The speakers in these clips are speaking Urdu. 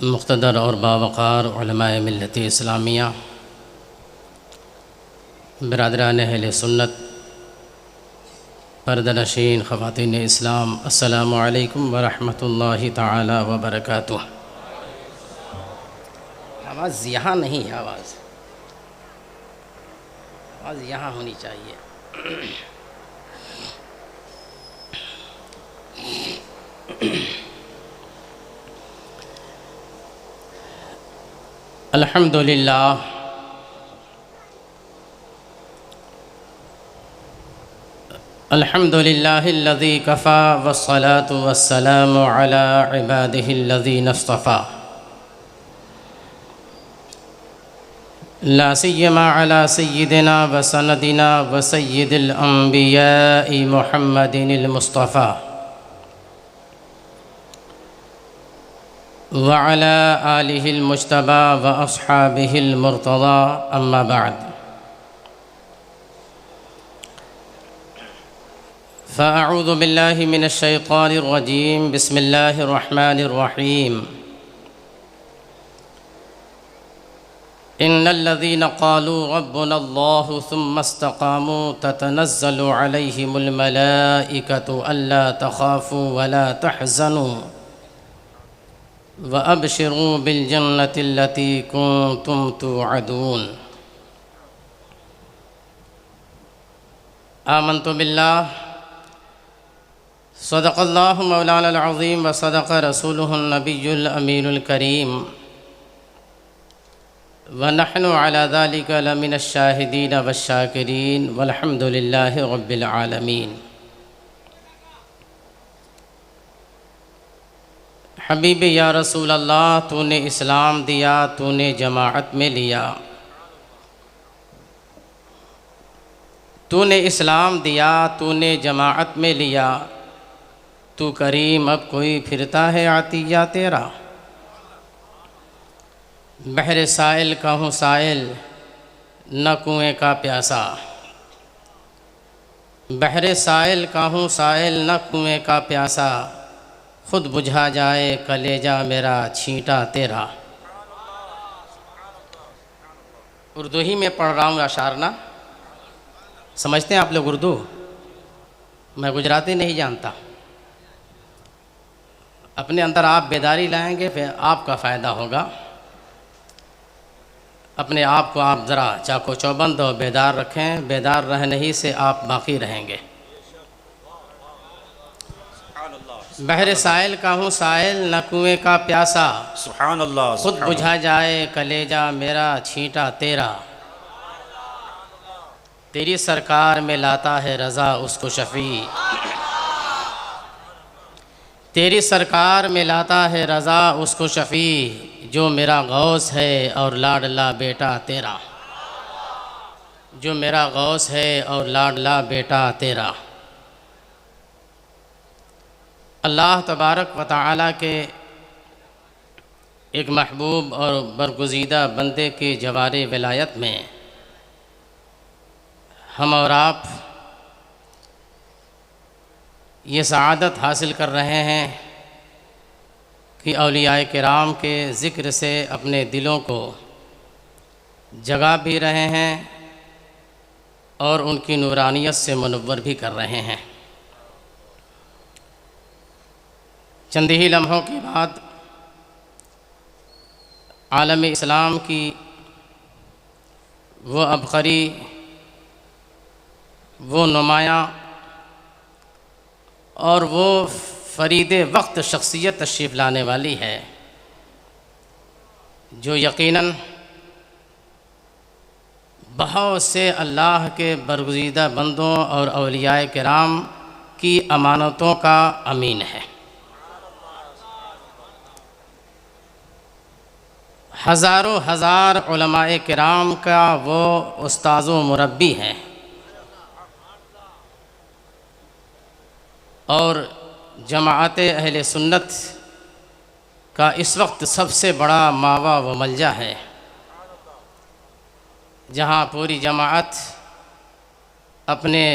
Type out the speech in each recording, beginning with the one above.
مقتدر اور باوقار علماء ملت اسلامیہ، برادران اہل سنت، پردہ نشین خواتین اسلام، السلام علیکم ورحمۃ اللہ تعالی وبرکاتہ۔ آواز یہاں نہیں ہے، آواز یہاں ہونی چاہیے۔ الحمد للہ الحمد للہ الذی کفا والصلاة والسلام علی عبادہ الذین اصطفیٰ، لا سیما علی سیدنا وسندنا وسید الانبیاء محمد المصطفیٰ، وعلى آلہ المجتبى واصحابہ المرتضى، اما بعد فأعوذ باللہ من الشیطان الرجیم، بسم اللہ الرحمن الرحیم۔ ان الذین قالوا ربنا اللہ ثم استقاموا تتنزل علیہم الملائکۃ الا تخافوا ولا تحزنوا وَأَبْشِرُوا بِالْجَنَّةِ الَّتِي كُنْتُمْ تُوعَدُونَ۔ آمنت باللہ، صدق اللہ مولانا العظیم وصدق رسولہ النبی الامین الکریم، ونحن علی ذلک لمن الشاہدین والشاکرین، والحمد للہ رب العالمین۔ حبیب یا رسول اللہ، تو نے اسلام دیا، تو نے جماعت میں لیا، تو نے اسلام دیا، تو نے جماعت میں لیا، تو کریم اب کوئی پھرتا ہے عطیہ تیرا۔ بحر سائل کا ہوں سائل، نہ کنویں کا پیاسا، بحر سائل کا ہوں سائل، نہ کنویں کا پیاسا، خود بجھا جائے کلیجہ میرا چھینٹا تیرا۔ اردو ہی میں پڑھ رہا ہوں اشعار نا، سمجھتے ہیں آپ لوگ اردو؟ میں گجراتی نہیں جانتا۔ اپنے اندر آپ بیداری لائیں گے پھر آپ کا فائدہ ہوگا۔ اپنے آپ کو آپ ذرا چاق و چوبند اور بیدار رکھیں، بیدار رہنے ہی سے آپ باقی رہیں گے۔ بحر سائل کا ہوں سائل، نہ کنویں کا پیاسا، سبحان اللہ، خود بجھا جائے کلیجہ میرا چھینٹا تیرا۔ تیری سرکار میں لاتا ہے رضا اس کو شفیع، تیری سرکار میں لاتا ہے رضا اس کو شفیع، جو میرا غوث ہے اور لاڈلا بیٹا تیرا، جو میرا غوث ہے اور لاڈلا بیٹا تیرا۔ اللہ تبارک و تعالیٰ کے ایک محبوب اور برگزیدہ بندے کے جوار ولایت میں ہم اور آپ یہ سعادت حاصل کر رہے ہیں کہ اولیاء کرام کے ذکر سے اپنے دلوں کو جگا بھی رہے ہیں اور ان کی نورانیت سے منور بھی کر رہے ہیں۔ چند ہی لمحوں کے بعد عالم اسلام کی وہ عبقری، وہ نمایاں اور وہ فرید وقت شخصیت تشریف لانے والی ہے، جو یقیناً بہت سے اللہ کے برگزیدہ بندوں اور اولیاء کرام کی امانتوں کا امین ہے۔ ہزاروں ہزار علماء کرام کا وہ استاذ و مربی ہے، اور جماعت اہل سنت کا اس وقت سب سے بڑا ماوا و ملجا ہے، جہاں پوری جماعت اپنے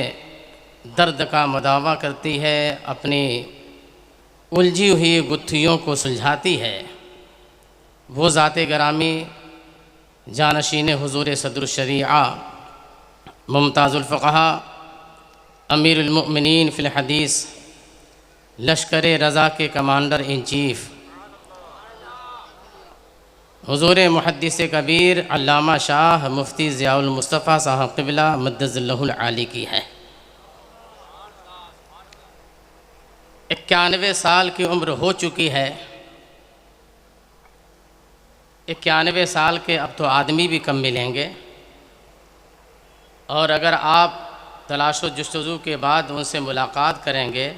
درد کا مداوع کرتی ہے، اپنی الجھی ہوئی گتھیوں کو سلجھاتی ہے، وہ ذات گرامی جانشین حضور صدر الشریعہ ممتاز الفقہا امیر المؤمنین فی الحدیث لشکر رضا کے کمانڈر ان چیف حضور محدث کبیر علامہ شاہ مفتی ضیاء المصطفیٰ صاحب قبلہ مدد اللہ العالی کی ہے۔ 91 سال کی عمر ہو چکی ہے۔ 91 سال کے اب تو آدمی بھی کم ملیں گے، اور اگر آپ تلاش و جستجو کے بعد ان سے ملاقات کریں گے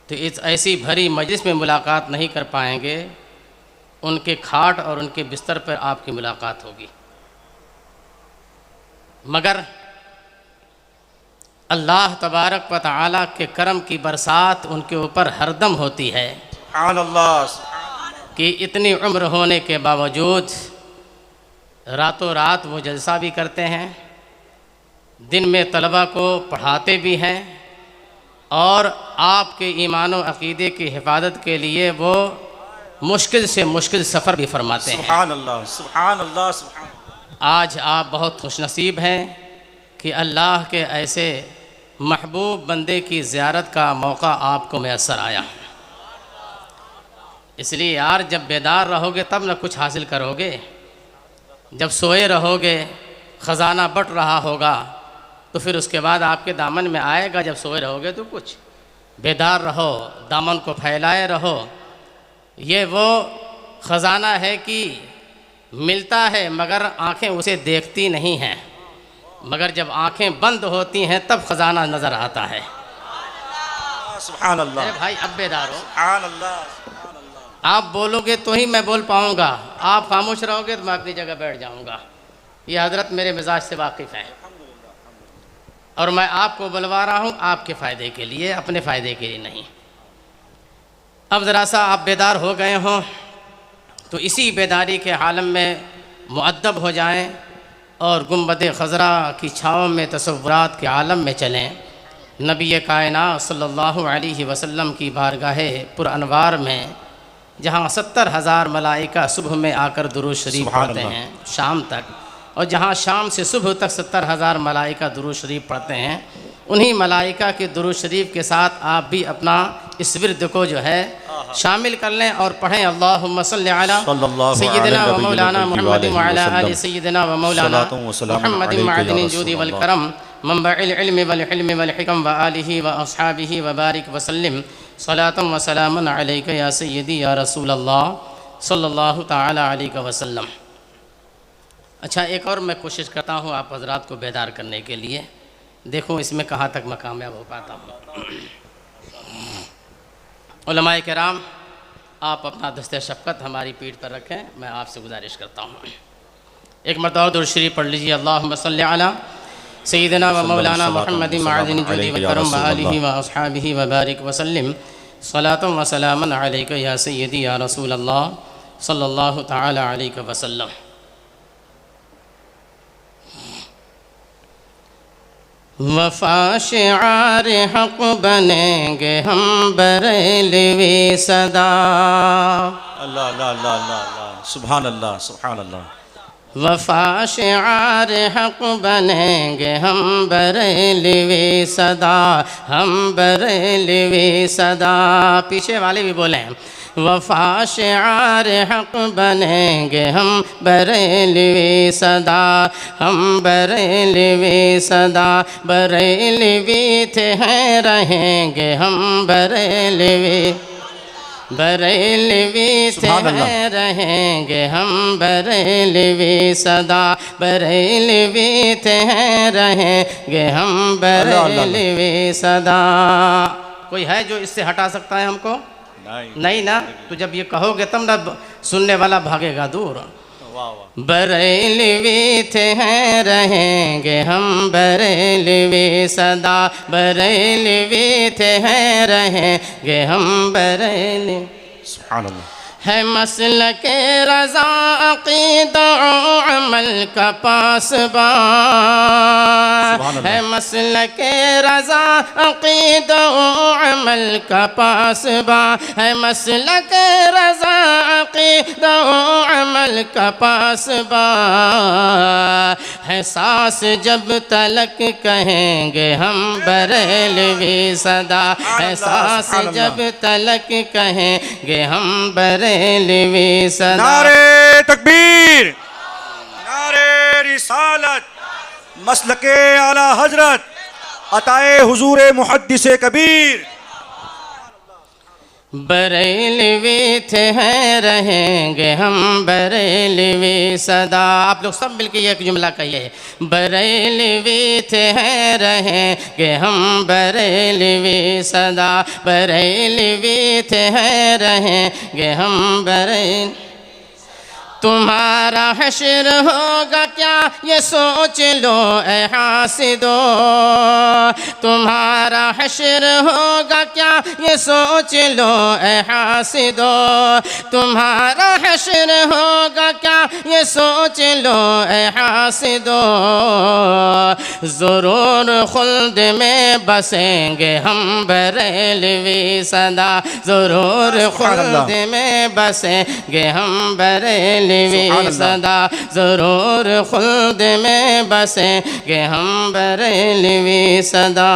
تو اس ایسی بھری مجلس میں ملاقات نہیں کر پائیں گے، ان کے کھاٹ اور ان کے بستر پر آپ کی ملاقات ہوگی۔ مگر اللہ تبارک و تعالیٰ کے کرم کی برسات ان کے اوپر ہر دم ہوتی ہے۔ سبحان اللہ کہ اتنی عمر ہونے کے باوجود راتوں رات وہ جلسہ بھی کرتے ہیں، دن میں طلبہ کو پڑھاتے بھی ہیں، اور آپ کے ایمان و عقیدے کی حفاظت کے لیے وہ مشکل سے مشکل سفر بھی فرماتے ہیں۔ سبحان اللہ سبحان اللہ سبحان اللہ۔ آج آپ بہت خوش نصیب ہیں کہ اللہ کے ایسے محبوب بندے کی زیارت کا موقع آپ کو میسر آیا۔ اس لیے یار جب بیدار رہو گے تب نہ کچھ حاصل کرو گے، جب سوئے رہو گے خزانہ بٹ رہا ہوگا تو پھر اس کے بعد آپ کے دامن میں آئے گا۔ جب سوئے رہو گے تو کچھ بیدار رہو، دامن کو پھیلائے رہو۔ یہ وہ خزانہ ہے کہ ملتا ہے مگر آنکھیں اسے دیکھتی نہیں ہیں، مگر جب آنکھیں بند ہوتی ہیں تب خزانہ نظر آتا ہے۔ سبحان اللہ ارے بھائی اب بیدار ہو، سبحان اللہ سبحان اللہ۔ آپ بولو گے تو ہی میں بول پاؤں گا، آپ خاموش رہو گے تو میں اپنی جگہ بیٹھ جاؤں گا۔ یہ حضرت میرے مزاج سے واقف ہیں، اور میں آپ کو بلوا رہا ہوں آپ کے فائدے کے لیے، اپنے فائدے کے لیے نہیں۔ اب ذرا سا آپ بیدار ہو گئے ہوں تو اسی بیداری کے عالم میں مؤدب ہو جائیں اور گنبد خضرا کی چھاؤں میں تصورات کے عالم میں چلیں۔ نبی کائنات صلی اللہ علیہ وسلم کی بارگاہ پر انوار میں جہاں 70,000 ملائکہ صبح میں آ کر درود شریف پڑھتے ہیں شام تک، اور جہاں شام سے صبح تک 70,000 ملائکہ درود شریف پڑھتے ہیں، انہی ملائکہ کے درود شریف کے ساتھ آپ بھی اپنا اس ورد کو جو ہے شامل کر لیں اور پڑھیں۔ اللہم صلی علی سیدنا و مولانا محمد وعلی آل سیدنا و مولانا محمد معدن الجود والکرم منبع العلم والحلم والحکم وآلہ واصحابہ وبارک وسلم صلاۃ و سلام علیک یا سیدی یا رسول اللہ صلی اللہ تعالی علیہ وسلم۔ اچھا ایک اور میں کوشش کرتا ہوں آپ حضرات کو بیدار کرنے کے لیے، دیکھوں اس میں کہاں تک میں کامیاب ہو پاتا ہوں۔ علماء کرام آپ اپنا دست شفقت ہماری پیٹھ پر رکھیں، میں آپ سے گزارش کرتا ہوں ایک مرتبہ درود شریف پڑھ لیجیے۔ اللہم صلی علی سیدنا و مولانا محمد معدن الجود والکرم وآلہ واصحابہ وبارک وسلم صلاۃ و سلام علیک یا سیدی یا رسول اللہ صلی اللہ تعالی علیہ وسلم۔ وفا شعار حق بنیں گے ہم بریلوی صدا، اللہ اللہ اللہ اللہ اللہ سبحان اللہ سبحان اللہ۔ وفا شعار حق بنیں گے ہم بریلوی صدا، ہم بریلوی صدا۔ پیچھے والے بھی بولیں وفا شعار حق بنیں گے ہم بریلوی صدا، ہم بریلوی صدا۔ بریلوی تھے ہیں رہیں گے ہم بریلوی، بریلوی تھے ہیں رہیں گے ہم بریلوی صدا، بریلوی تھے ہیں رہیں گے ہم بریلوی صدا۔ کوئی ہے جو اس سے ہٹا سکتا ہے ہم کو؟ نہیں نا، تو جب یہ کہو گے تب نہ سننے والا بھاگے گا دور۔ بریلوی تھے ہیں رہیں گے ہم بریلوی صدا، بریلوی تھے ہیں رہیں گے ہم بریلوی۔ سبحان اللہ۔ ہے مسلک رضا عقیدہ و عمل کا پاسبان، ہے مسلک رضا عقیدہ و عمل کا پاسبان، ہے مسلک رضا عقیدہ و عمل کا پاسباں ہے سانس جب تلک کہیں گے ہم بریلوی صدا ہے سانس جب تلک کہیں گے ہم بریلوی صدا نعرہ تکبیر، نعرہ رسالت، مسلک اعلیٰ حضرت، عطائے حضور محدث کبیر. بریلوی تھے ہیں رہیں گے ہم بریلوی صدا. آپ لوگ سب مل کے یہ ایک جملہ کہیے، بریلوی تھے ہیں رہیں گے ہم بریلوی صدا. بریلوی تھے ہیں رہیں گے ہم بریلوی. تمہارا حشر ہوگا کیا یہ سوچ لو اے حاسدو، تمہارا حشر ہوگا کیا یہ سوچ لو اے حاسدو، تمہارا حشر ہوگا کیا یہ سوچ لو اے حاسدو. ضرور خلد میں بسیں گے ہم بریلوی صدا، ضرور خلد میں بسیں گے ہم بریلوی صدا، ضرور خلد میں بسیں گے ہم بریلوی صدا.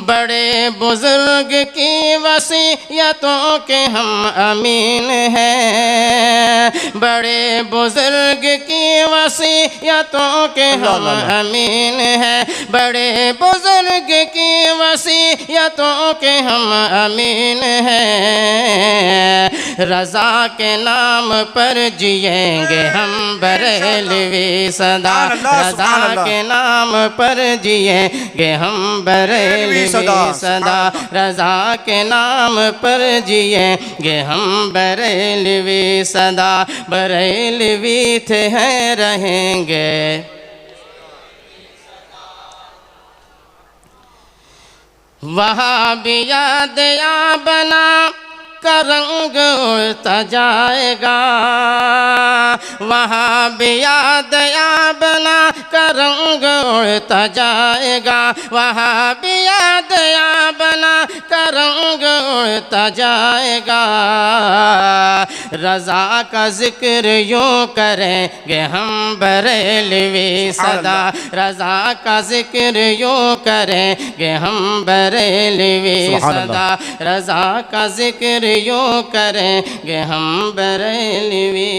بڑے بزرگ کی وصیتوں کے ہم امین ہیں، بڑے بزرگ کی وصیتوں کے ہم امین ہیں، بڑے بزرگ کی وصیتوں کے ہم امین ہیں. رضا کے نام پر جئیں گے ہم بریلوی صدا، رضا کے نام پر جئیں گے ہم بریلوی صدا، رضا کے نام پر جئیں گے ہم بریلوی صدا. بریلوی تھے ہیں رہیں گے وہابیہ دیا بنا کا رنگ اڑتا جائے گا، وہابیہ دیا بنا کا رنگ اڑتا جائے گا، وہابیہ دیا بنا کا رنگ اڑتا جائے گا. رضا کا ذکر یوں کریں گے ہم بریلوی صدا، رضا کا ذکر یوں کریں گے ہم بریلوی صدا، رضا کا ذکر یوں کریں گے ہم بریلوی.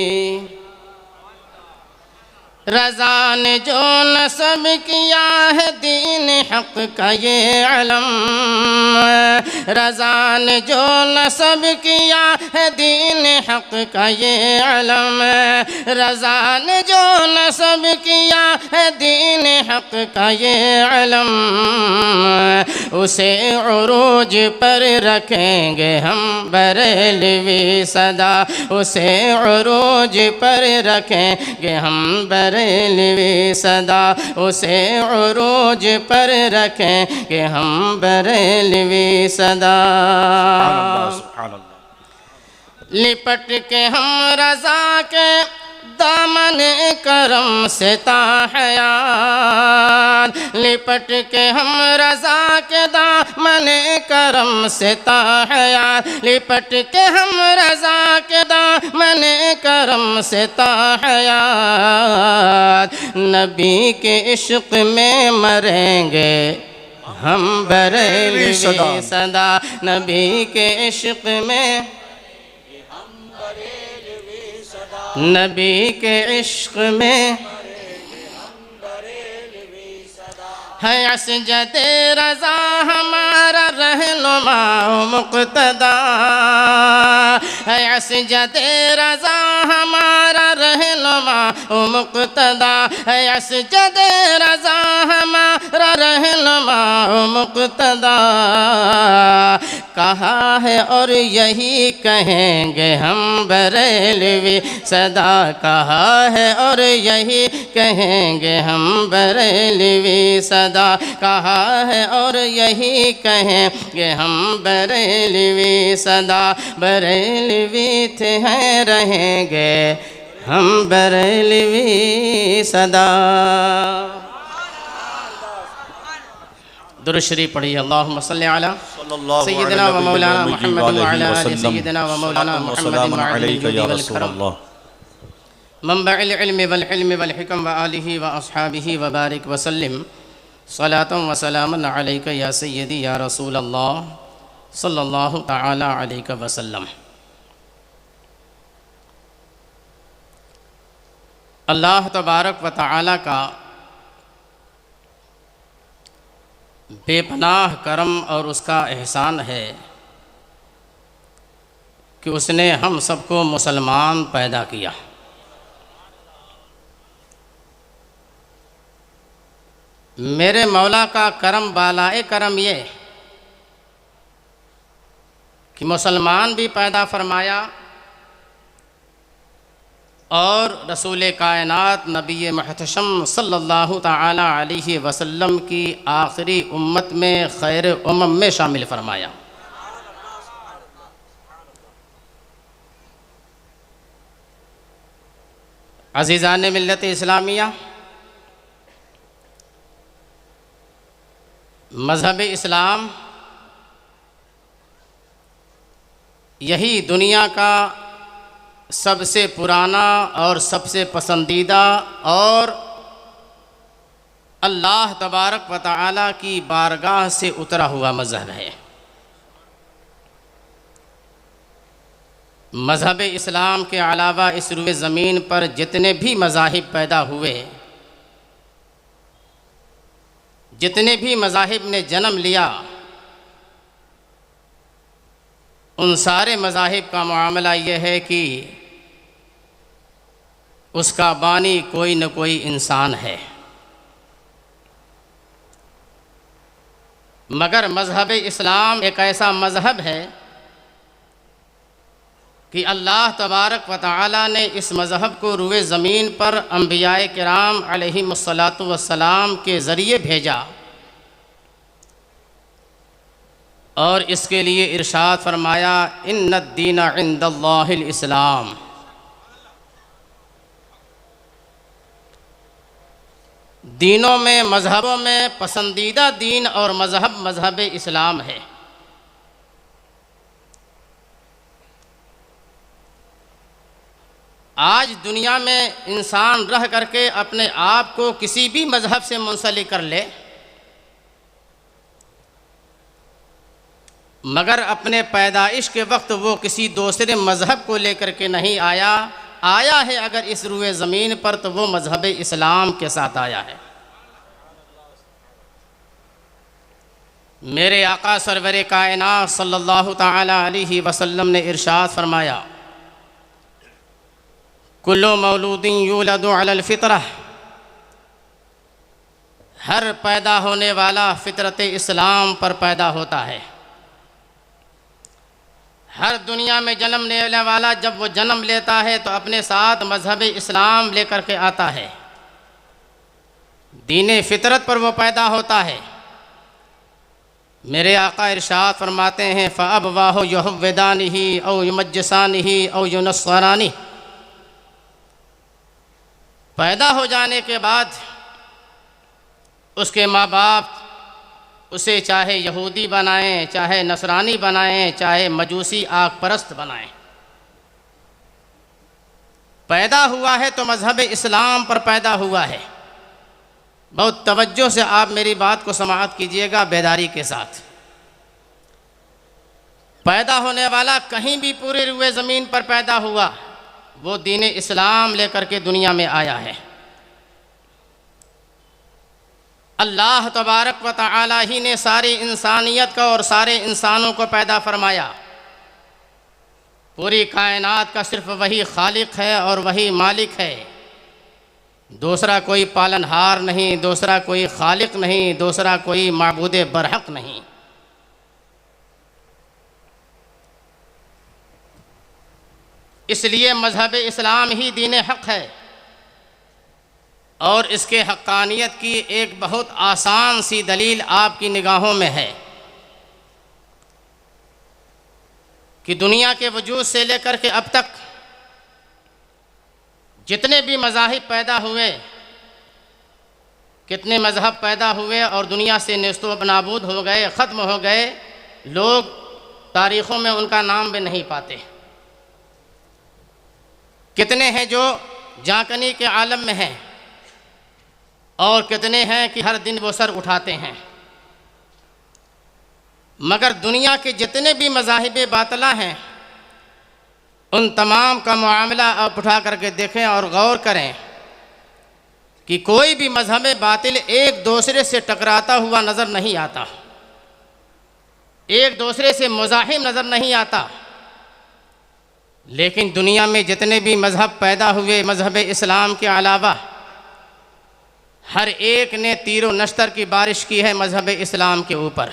رضا نے جو نصب کیا ہے دین حق کا یہ علم، رضا نے جو نصب کیا ہے دین حق کا یہ علم، رضا نے جو نصب کیا ہے دین حق کا یہ علم. اسے عروج پر رکھیں گے ہم بریلوی صدا، اسے عروج پر رکھیں گے ہم بریلوی صدا، اسے عروج پر رکھیں گے ہم بریلوی صدا. لپٹ کے ہم رضا کے دامن کرم سے تاحیات، لپٹ کے ہم رضا کے دامن کرم سے تاحیات، لپٹ کے ہم رضا کے دامن کرم سے تاحیات. نبی کے عشق میں مریں گے ہم بریلوی صدا، نبی کے عشق میں، نبی کے عشق میں ہے اسجد رضا ہمارا رہنما و مقتدا، ہے اسجد رضا ہمارا رہنما و مقتدا، ہے اسجد رضا ہمارا رہنما و مقتدا. کہا ہے اور یہی کہیں گے ہم بریلوی صدا، کہا ہے اور یہی کہیں گے ہم بریلوی صدا، کہا ہے اور یہی کہیں گے ہم بریلوی صدا. بریلوی تھے ہیں رہیں گے ہم بریلوی صدا. درود شریف پڑھیے۔ اللہم صلی علی صلی اللہ سیدنا و مولانا محمد وعلی آل سیدنا و مولانا محمد وعلی علیک یا الجود رسول والکرم اللہ۔ منبع العلم والحلم والحکم وآلہ واصحابہ وبارک وسلم صلاة و سلاما علیک یا سیدی یا رسول اللہ صلی اللہ تعالی علیہ وسلم۔ اللہ تبارک و تعالی کا بے پناہ کرم اور اس کا احسان ہے کہ اس نے ہم سب کو مسلمان پیدا کیا۔ میرے مولا کا کرم بالائے کرم یہ کہ مسلمان بھی پیدا فرمایا اور رسول کائنات نبی محتشم صلی اللہ تعالی علیہ وسلم کی آخری امت میں خیر امم میں شامل فرمایا۔ عزیزان ملت اسلامیہ، مذہب اسلام یہی دنیا کا سب سے پرانا اور سب سے پسندیدہ اور اللہ تبارک و تعالی کی بارگاہ سے اترا ہوا مذہب ہے۔ مذہب اسلام کے علاوہ اس روئے زمین پر جتنے بھی مذاہب پیدا ہوئے، جتنے بھی مذاہب نے جنم لیا، ان سارے مذاہب کا معاملہ یہ ہے کہ اس کا بانی کوئی نہ کوئی انسان ہے، مگر مذہب اسلام ایک ایسا مذہب ہے کہ اللہ تبارک و تعالی نے اس مذہب کو روئے زمین پر انبیاء کرام علیہم الصلاۃ کے ذریعے بھیجا، اور اس کے لیے ارشاد فرمایا ان الدین عند اللہ الاسلام۔ دینوں میں، مذہبوں میں پسندیدہ دین اور مذہب مذہب اسلام ہے۔ آج دنیا میں انسان رہ کر کے اپنے آپ کو کسی بھی مذہب سے منسلک کر لے، مگر اپنے پیدائش کے وقت وہ کسی دوسرے مذہب کو لے کر کے نہیں آیا ہے اگر اس روئے زمین پر تو وہ مذہب اسلام کے ساتھ آیا ہے۔ میرے آقا سرور کائنات صلی اللہ تعالی علیہ وسلم نے ارشاد فرمایا کل مولود یولد علی الفطرہ، ہر پیدا ہونے والا فطرت اسلام پر پیدا ہوتا ہے۔ ہر دنیا میں جنم لینے والا جب وہ جنم لیتا ہے تو اپنے ساتھ مذہب اسلام لے کر کے آتا ہے، دین فطرت پر وہ پیدا ہوتا ہے۔ میرے آقا ارشاد فرماتے ہیں فَأَبْوَاهُ يُحَوِّدَانِهِ أَوْ يُمَجِّسَانِهِ أَوْ يُنَصِّرَانِهِ، پیدا ہو جانے کے بعد اس کے ماں باپ اسے چاہے یہودی بنائیں، چاہے نصرانی بنائیں، چاہے مجوسی آگ پرست بنائیں، پیدا ہوا ہے تو مذہب اسلام پر پیدا ہوا ہے۔ بہت توجہ سے آپ میری بات کو سماعت کیجئے گا، بیداری کے ساتھ۔ پیدا ہونے والا کہیں بھی پورے روئے زمین پر پیدا ہوا، وہ دین اسلام لے کر کے دنیا میں آیا ہے۔ اللہ تبارک و تعالی ہی نے ساری انسانیت کا اور سارے انسانوں کو پیدا فرمایا۔ پوری کائنات کا صرف وہی خالق ہے اور وہی مالک ہے، دوسرا کوئی پالنہار نہیں، دوسرا کوئی خالق نہیں، دوسرا کوئی معبود برحق نہیں۔ اس لیے مذہب اسلام ہی دین حق ہے، اور اس کے حقانیت کی ایک بہت آسان سی دلیل آپ کی نگاہوں میں ہے کہ دنیا کے وجود سے لے کر کے اب تک جتنے بھی مذاہب پیدا ہوئے، کتنے مذہب پیدا ہوئے اور دنیا سے نیست و نابود ہو گئے، ختم ہو گئے، لوگ تاریخوں میں ان کا نام بھی نہیں پاتے۔ کتنے ہیں جو جانکنی کے عالم میں ہیں اور کتنے ہیں کہ ہر دن وہ سر اٹھاتے ہیں۔ مگر دنیا کے جتنے بھی مذاہب باطلہ ہیں ان تمام کا معاملہ آپ اٹھا کر کے دیکھیں اور غور کریں کہ کوئی بھی مذہب باطل ایک دوسرے سے ٹکراتا ہوا نظر نہیں آتا، ایک دوسرے سے مزاحم نظر نہیں آتا۔ لیکن دنیا میں جتنے بھی مذہب پیدا ہوئے مذہب اسلام کے علاوہ، ہر ایک نے تیر و نشتر کی بارش کی ہے مذہب اسلام کے اوپر،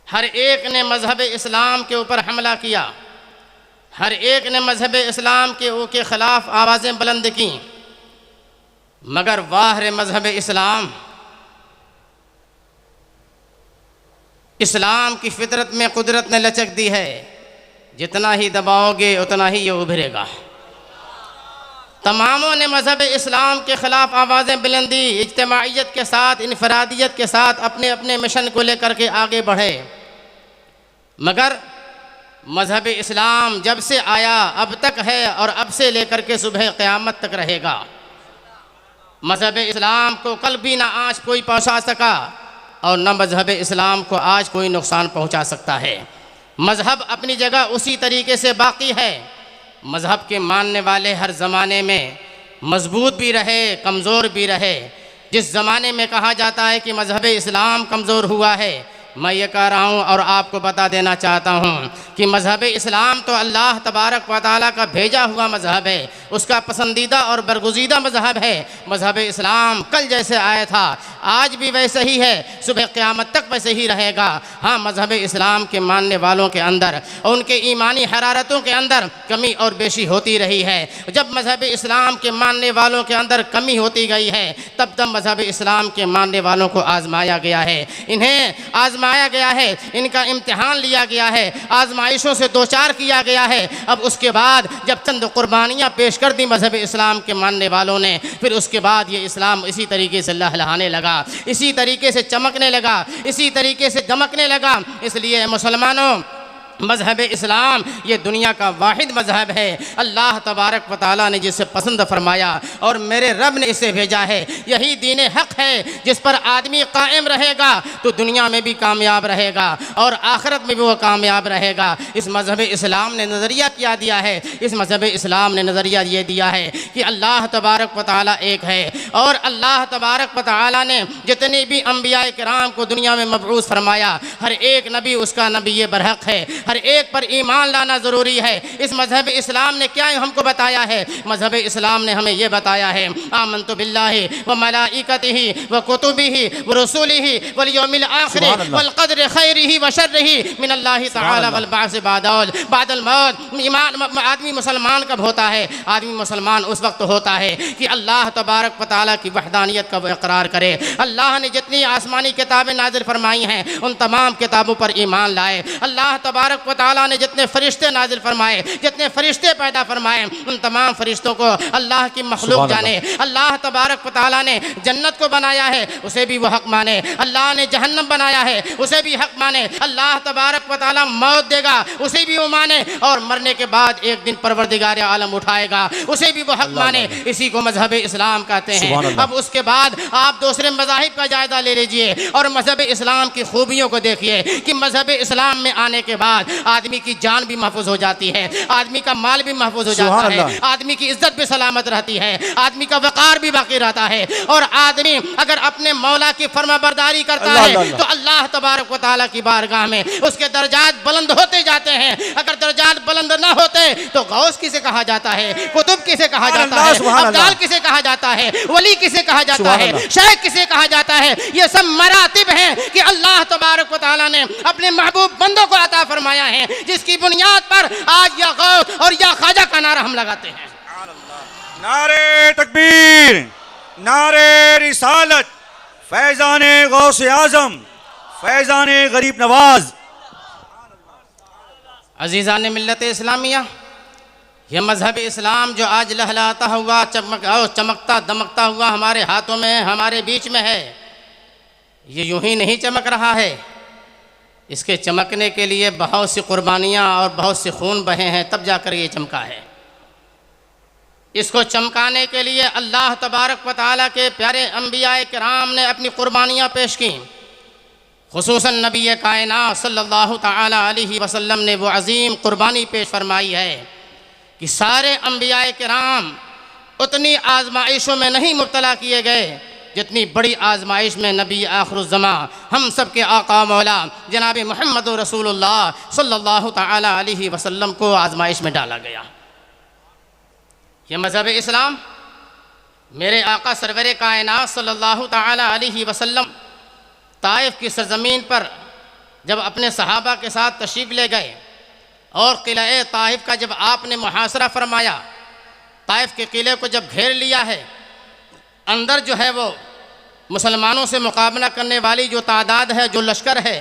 ہر ایک نے مذہب اسلام کے اوپر حملہ کیا، ہر ایک نے مذہب اسلام کے خلاف آوازیں بلند کیں۔ مگر واہ رے مذہب اسلام، اسلام کی فطرت میں قدرت نے لچک دی ہے، جتنا ہی دباؤ گے اتنا ہی یہ ابھرے گا۔ تماموں نے مذہب اسلام کے خلاف آوازیں بلندی، اجتماعیت کے ساتھ، انفرادیت کے ساتھ اپنے اپنے مشن کو لے کر کے آگے بڑھے۔ مگر مذہب اسلام جب سے آیا اب تک ہے اور اب سے لے کر کے صبح قیامت تک رہے گا۔ مذہب اسلام کو کل بھی نہ آج کوئی پہنچا سکا اور نہ مذہب اسلام کو آج کوئی نقصان پہنچا سکتا ہے۔ مذہب اپنی جگہ اسی طریقے سے باقی ہے۔ مذہب کے ماننے والے ہر زمانے میں مضبوط بھی رہے، کمزور بھی رہے۔ جس زمانے میں کہا جاتا ہے کہ مذہب اسلام کمزور ہوا ہے، میں یہ کہہ رہا ہوں اور آپ کو بتا دینا چاہتا ہوں کہ مذہب اسلام تو اللہ تبارک و تعالیٰ کا بھیجا ہوا مذہب ہے، اس کا پسندیدہ اور برگزیدہ مذہب ہے۔ مذہب اسلام کل جیسے آیا تھا آج بھی ویسے ہی ہے، صبح قیامت تک ویسے ہی رہے گا۔ ہاں، مذہب اسلام کے ماننے والوں کے اندر اور ان کے ایمانی حرارتوں کے اندر کمی اور بیشی ہوتی رہی ہے۔ جب مذہب اسلام کے ماننے والوں کے اندر کمی ہوتی گئی ہے تب تب مذہب اسلام کے ماننے والوں کو آزمایا گیا ہے، انہیں آزمایا گیا ہے، ان کا امتحان لیا گیا ہے، آزمائشوں سے دوچار کیا گیا ہے۔ اب اس کے بعد جب چند قربانیاں پیش کر دی مذہب اسلام کے ماننے والوں نے، پھر اس کے بعد یہ اسلام اسی طریقے سے لہلہانے لگا، اسی طریقے سے چمکنے لگا، اسی طریقے سے دمکنے لگا۔ اس لیے مسلمانوں، مذہب اسلام یہ دنیا کا واحد مذہب ہے۔ اللہ تبارک و تعالیٰ نے جسے پسند فرمایا اور میرے رب نے اسے بھیجا ہے، یہی دین حق ہے جس پر آدمی قائم رہے گا تو دنیا میں بھی کامیاب رہے گا اور آخرت میں بھی وہ کامیاب رہے گا۔ اس مذہب اسلام نے نظریہ کیا دیا ہے، اس مذہب اسلام نے نظریہ یہ دیا ہے کہ اللہ تبارک و تعالیٰ ایک ہے، اور اللہ تبارک و تعالیٰ نے جتنے بھی انبیاء کرام کو دنیا میں مبعوث فرمایا، ہر ایک نبی اس کا نبی برحق ہے، ہر ایک پر ایمان لانا ضروری ہے۔ اس مذہب اسلام نے کیا ہم کو بتایا ہے؟ مذہب اسلام نے ہمیں یہ بتایا ہے، آمنت باللہ وملائکتہ وکتبہ ورسولہ والیوم الآخر والقدر خیرہ وشرہ من اللہ تعالی والبعث بعد الموت۔ ایمان آدمی مسلمان کب ہوتا ہے؟ آدمی مسلمان اس وقت ہوتا ہے کہ اللہ تبارک و تعالیٰ کی وحدانیت کا وہ اقرار کرے، اللہ نے جتنی آسمانی کتابیں نازل فرمائی ہیں ان تمام کتابوں پر ایمان لائے، اللہ تبارک و تعالیٰ نے جتنے فرشتے نازل فرمائے، جتنے فرشتے پیدا فرمائے، ان تمام فرشتوں کو اللہ کی مخلوق جانے۔ اللہ تبارک و تعالیٰ نے جنت کو بنایا ہے، اسے بھی وہ حق مانے، اللہ نے جہنم بنایا ہے اسے بھی حق مانے، اللہ تبارک و تعالیٰ موت دے گا اسے بھی وہ مانے، اور مرنے کے بعد ایک دن پروردگار عالم اٹھائے گا اسے بھی وہ حق مانے۔ اسی کو مذہب اسلام کہتے ہیں۔ اب اس کے بعد آپ دوسرے مذاہب کا جائزہ لے لیجئے اور مذہب اسلام کی خوبیوں کو دیکھیے کہ مذہب اسلام میں آنے کے بعد آدمی کی جان بھی محفوظ ہو جاتی ہے، آدمی کا مال بھی محفوظ ہو جاتا ہے، آدمی کی عزت بھی سلامت رہتی ہے، آدمی کا وقار بھی باقی رہتا ہے، اور آدمی اگر اپنے مولا کی فرما برداری کرتا ہے تو اللہ تبارک و تعالیٰ کی بارگاہ میں اس کے درجات بلند ہوتے جاتے ہیں۔ اگر درجات بلند نہ ہوتے تو غوث کسے کہا جاتا ہے، قطب کسے کہا جاتا ہے، ابدال کسے کہا جاتا ہے، ولی کسے کہا جاتا ہے، شیخ کسے کہا جاتا ہے؟ یہ سب مراتب ہیں کہ اللہ تبارک و تعالیٰ نے اپنے محبوب بندوں کو عطا فرمایا ہے، جس کی بنیاد پر آج یا غوث اور یا خواجہ کا نعرہ ہم لگاتے ہیں۔ نعرے تکبیر، نعرے رسالت، فیضان غوث اعظم، فیضان غریب نواز۔ عزیزان ملت اسلامیہ، یہ مذہب اسلام جو آج لہلاتا ہوا چمکتا دمکتا ہوا ہمارے ہاتھوں میں ہمارے بیچ میں ہے، یہ یوں ہی نہیں چمک رہا ہے، اس کے چمکنے کے لیے بہت سی قربانیاں اور بہت سے خون بہے ہیں، تب جا کر یہ چمکا ہے۔ اس کو چمکانے کے لیے اللہ تبارک و تعالیٰ کے پیارے انبیاء کرام نے اپنی قربانیاں پیش کیں، خصوصاً نبی کائنات صلی اللہ تعالیٰ علیہ وسلم نے وہ عظیم قربانی پیش فرمائی ہے کہ سارے انبیاء کرام اتنی آزمائشوں میں نہیں مبتلا کیے گئے جتنی بڑی آزمائش میں نبی آخر الزمان ہم سب کے آقا مولا جناب محمد رسول اللہ صلی اللہ تعالیٰ علیہ وسلم کو آزمائش میں ڈالا گیا۔ یہ مذہب اسلام میرے آقا سرور کائنات صلی اللہ تعالیٰ علیہ وسلم طائف کی سرزمین پر جب اپنے صحابہ کے ساتھ تشریف لے گئے اور قلعہ طائف کا جب آپ نے محاصرہ فرمایا، طائف کے قلعے کو جب گھیر لیا ہے، اندر جو ہے وہ مسلمانوں سے مقابلہ کرنے والی جو تعداد ہے، جو لشکر ہے،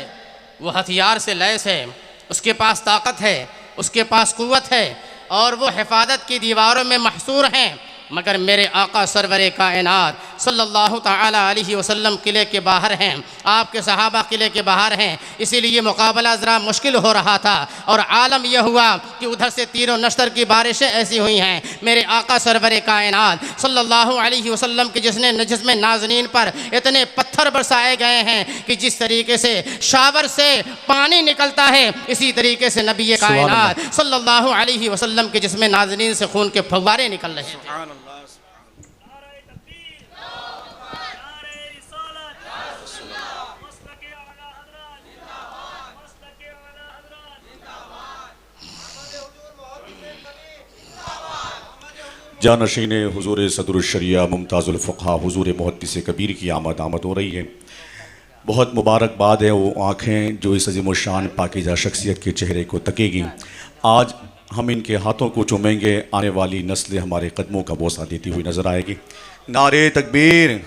وہ ہتھیار سے لیس ہے، اس کے پاس طاقت ہے، اس کے پاس قوت ہے، اور وہ حفاظت کی دیواروں میں محصور ہیں، مگر میرے آقا سرور کائنات صلی اللہ تعالیٰ علیہ وسلم قلعے کے باہر ہیں، آپ کے صحابہ قلعے کے باہر ہیں، اسی لیے مقابلہ ذرا مشکل ہو رہا تھا، اور عالم یہ ہوا کہ ادھر سے تیر و نشتر کی بارشیں ایسی ہوئی ہیں۔ میرے آقا سرور کائنات صلی اللہ علیہ وسلم کے جسم نازنین پر اتنے پتھر برسائے گئے ہیں کہ جس طریقے سے شاور سے پانی نکلتا ہے، اسی طریقے سے نبی کائنات صلی اللہ علیہ وسلم کے جسم نازنین سے خون کے فوارے نکل رہے ہیں۔ جانشین حضور صدر الشریعہ ممتاز الفقہ حضور محدث کبیر کی آمد ہو رہی ہے۔ بہت مبارکباد ہے وہ آنکھیں جو اس عظیم الشان پاکیزہ شخصیت کے چہرے کو تکے گی۔ آج ہم ان کے ہاتھوں کو چومیں گے، آنے والی نسل ہمارے قدموں کا بوسہ دیتی ہوئی نظر آئے گی۔ نعرہ تکبیر،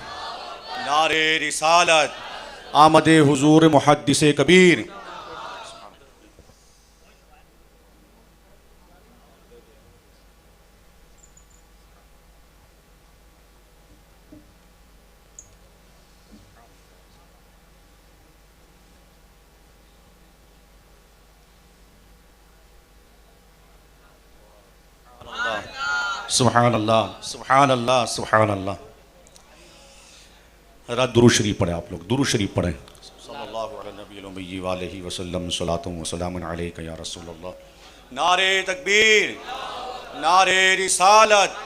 نعرہ رسالت، آمد حضور محدث کبیر۔ سبحان اللہ، سبحان اللہ، سبحان اللہ۔ حضرات درود شریف پڑھیں، آپ لوگ درود شریف پڑھیں۔ صلی اللہ علیہ نبی الامی وآلہ وسلم، صلاۃ و سلام علیک یا رسول اللہ۔ نعرہ تکبیر، نعرہ رسالت،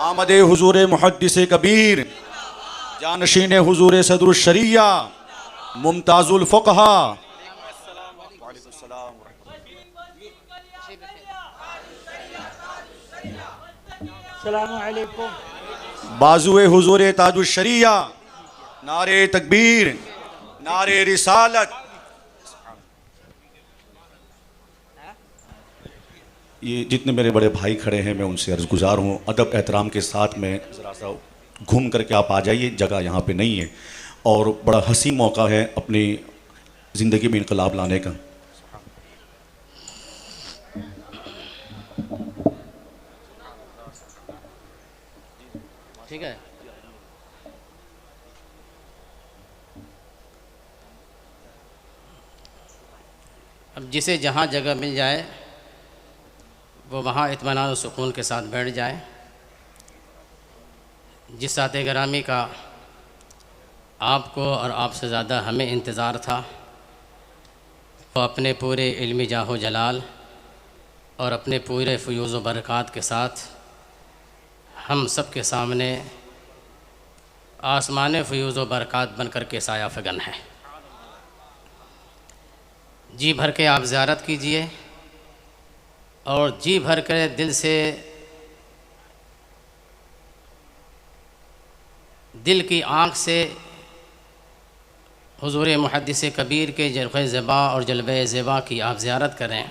آمد حضور محدث کبیر، جانشین حضور صدر الشریعہ ممتاز الفقہ۔ السلام علیکم۔ بازو حضور تاج الشریعہ، نعرہ تکبیر، نعرہ رسالت۔ یہ جتنے میرے بڑے بھائی کھڑے ہیں میں ان سے عرض گزار ہوں، ادب احترام کے ساتھ میں ذرا سا گھوم کر کے آپ آ جائیے، جگہ یہاں پہ نہیں ہے، اور بڑا حسین موقع ہے اپنی زندگی میں انقلاب لانے کا۔ ٹھیک ہے، اب جسے جہاں جگہ مل جائے وہ وہاں اطمینان و سکون کے ساتھ بیٹھ جائے۔ جس ذات گرامی کا آپ کو اور آپ سے زیادہ ہمیں انتظار تھا، وہ اپنے پورے علمی جاہ و جلال اور اپنے پورے فیوز و برکات کے ساتھ ہم سب کے سامنے آسمان فیوز و برکات بن کر کے سایہ فگن ہے۔ جی بھر کے آپ زیارت کیجئے اور جی بھر کے دل سے دل کی آنکھ سے حضور محدث کبیر کے جلوہ زیبا اور جلوہ زیبا کی آپ زیارت کریں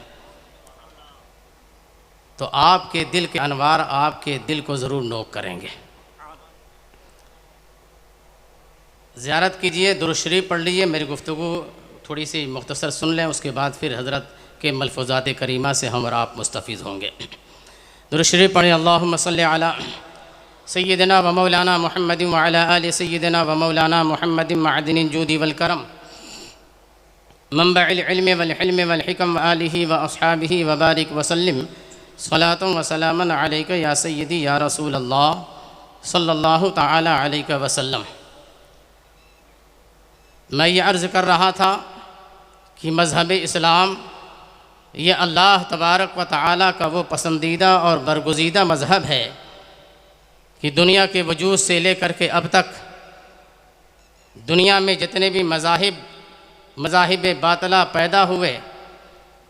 تو آپ کے دل کے انوار آپ کے دل کو ضرور نوک کریں گے۔ زیارت کیجئے، درود شریف پڑھ لیجئے، میری گفتگو تھوڑی سی مختصر سن لیں، اس کے بعد پھر حضرت کے ملفوظات کریمہ سے ہم اور آپ مستفیض ہوں گے۔ درود شریف پڑھیں اللہم صلی علی سیدنا و مولانا محمد وعلی آل سیدنا و مولانا محمد معدن الجود والکرم منبع العلم والحلم والحکم وآلہ واصحابہ وبارک وسلم صلاۃ و سلام علیک یا سیدی یا رسول اللہ صلی اللہ تعالی علیہ وسلم۔ میں یہ عرض کر رہا تھا کہ مذہب اسلام یہ اللہ تبارک و تعالیٰ کا وہ پسندیدہ اور برگزیدہ مذہب ہے کہ دنیا کے وجود سے لے کر کے اب تک دنیا میں جتنے بھی مذاہب باطلہ پیدا ہوئے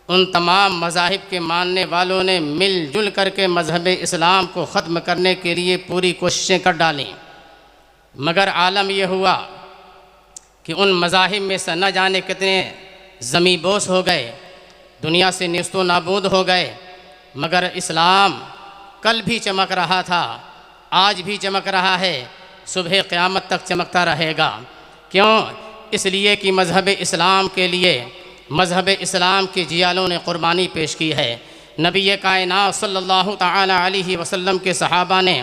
ان تمام مذاہب کے ماننے والوں نے مل جل کر کے مذہب اسلام کو ختم کرنے کے لیے پوری کوششیں کر ڈالیں، مگر عالم یہ ہوا کہ ان مذاہب میں سے نہ جانے کتنے زمیں بوس ہو گئے، دنیا سے نیست و نابود ہو گئے، مگر اسلام کل بھی چمک رہا تھا، آج بھی چمک رہا ہے، صبح قیامت تک چمکتا رہے گا۔ کیوں؟ اس لیے کہ مذہب اسلام کے لیے مذہب اسلام کے جیالوں نے قربانی پیش کی ہے۔ نبی کائنات صلی اللہ تعالی علیہ وسلم کے صحابہ نے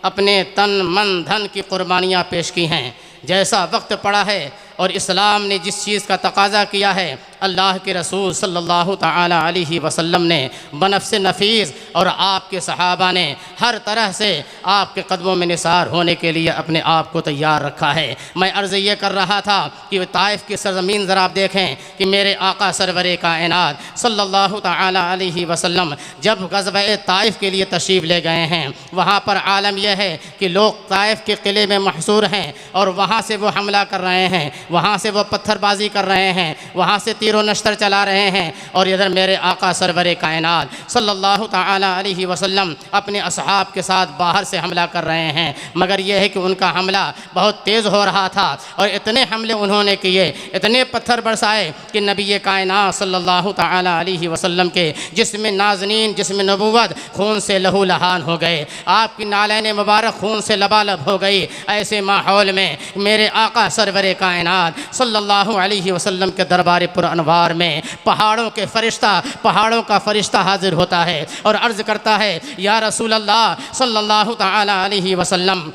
اپنے تن من دھن کی قربانیاں پیش کی ہیں۔ جیسا وقت پڑا ہے اور اسلام نے جس چیز کا تقاضا کیا ہے، اللہ کے رسول صلی اللہ تعالی علیہ وسلم نے بنفس نفیس اور آپ کے صحابہ نے ہر طرح سے آپ کے قدموں میں نثار ہونے کے لیے اپنے آپ کو تیار رکھا ہے۔ میں عرض یہ کر رہا تھا کہ طائف کی سرزمین ذرا آپ دیکھیں کہ میرے آقا سرور کائنات صلی اللہ تعالی علیہ وسلم جب غزوہ طائف کے لیے تشریف لے گئے ہیں، وہاں پر عالم یہ ہے کہ لوگ طائف کے قلعے میں محصور ہیں اور وہاں سے وہ حملہ کر رہے ہیں، وہاں سے وہ پتھر بازی کر رہے ہیں، وہاں سے تیر و نشتر چلا رہے ہیں، اور ادھر میرے آقا سرور کائنات صلی اللہ تعالی علیہ وسلم اپنے اصحاب کے ساتھ باہر سے حملہ کر رہے ہیں، مگر یہ ہے کہ ان کا حملہ بہت تیز ہو رہا تھا اور اتنے حملے انہوں نے کیے، اتنے پتھر برسائے کہ نبی کائنات صلی اللہ تعالی علیہ وسلم کے جسم نازنین، جسم نبوت خون سے لہو لہان ہو گئے، آپ کی نالین مبارک خون سے لبالب ہو گئی۔ ایسے ماحول میں میرے آقا سرور کائنات صلی اللہ علیہ وسلم کے دربار پر انوار میں پہاڑوں کا فرشتہ حاضر ہوتا ہے اور عرض کرتا ہے، یا رسول اللہ صلی اللہ تعالی علیہ وسلم،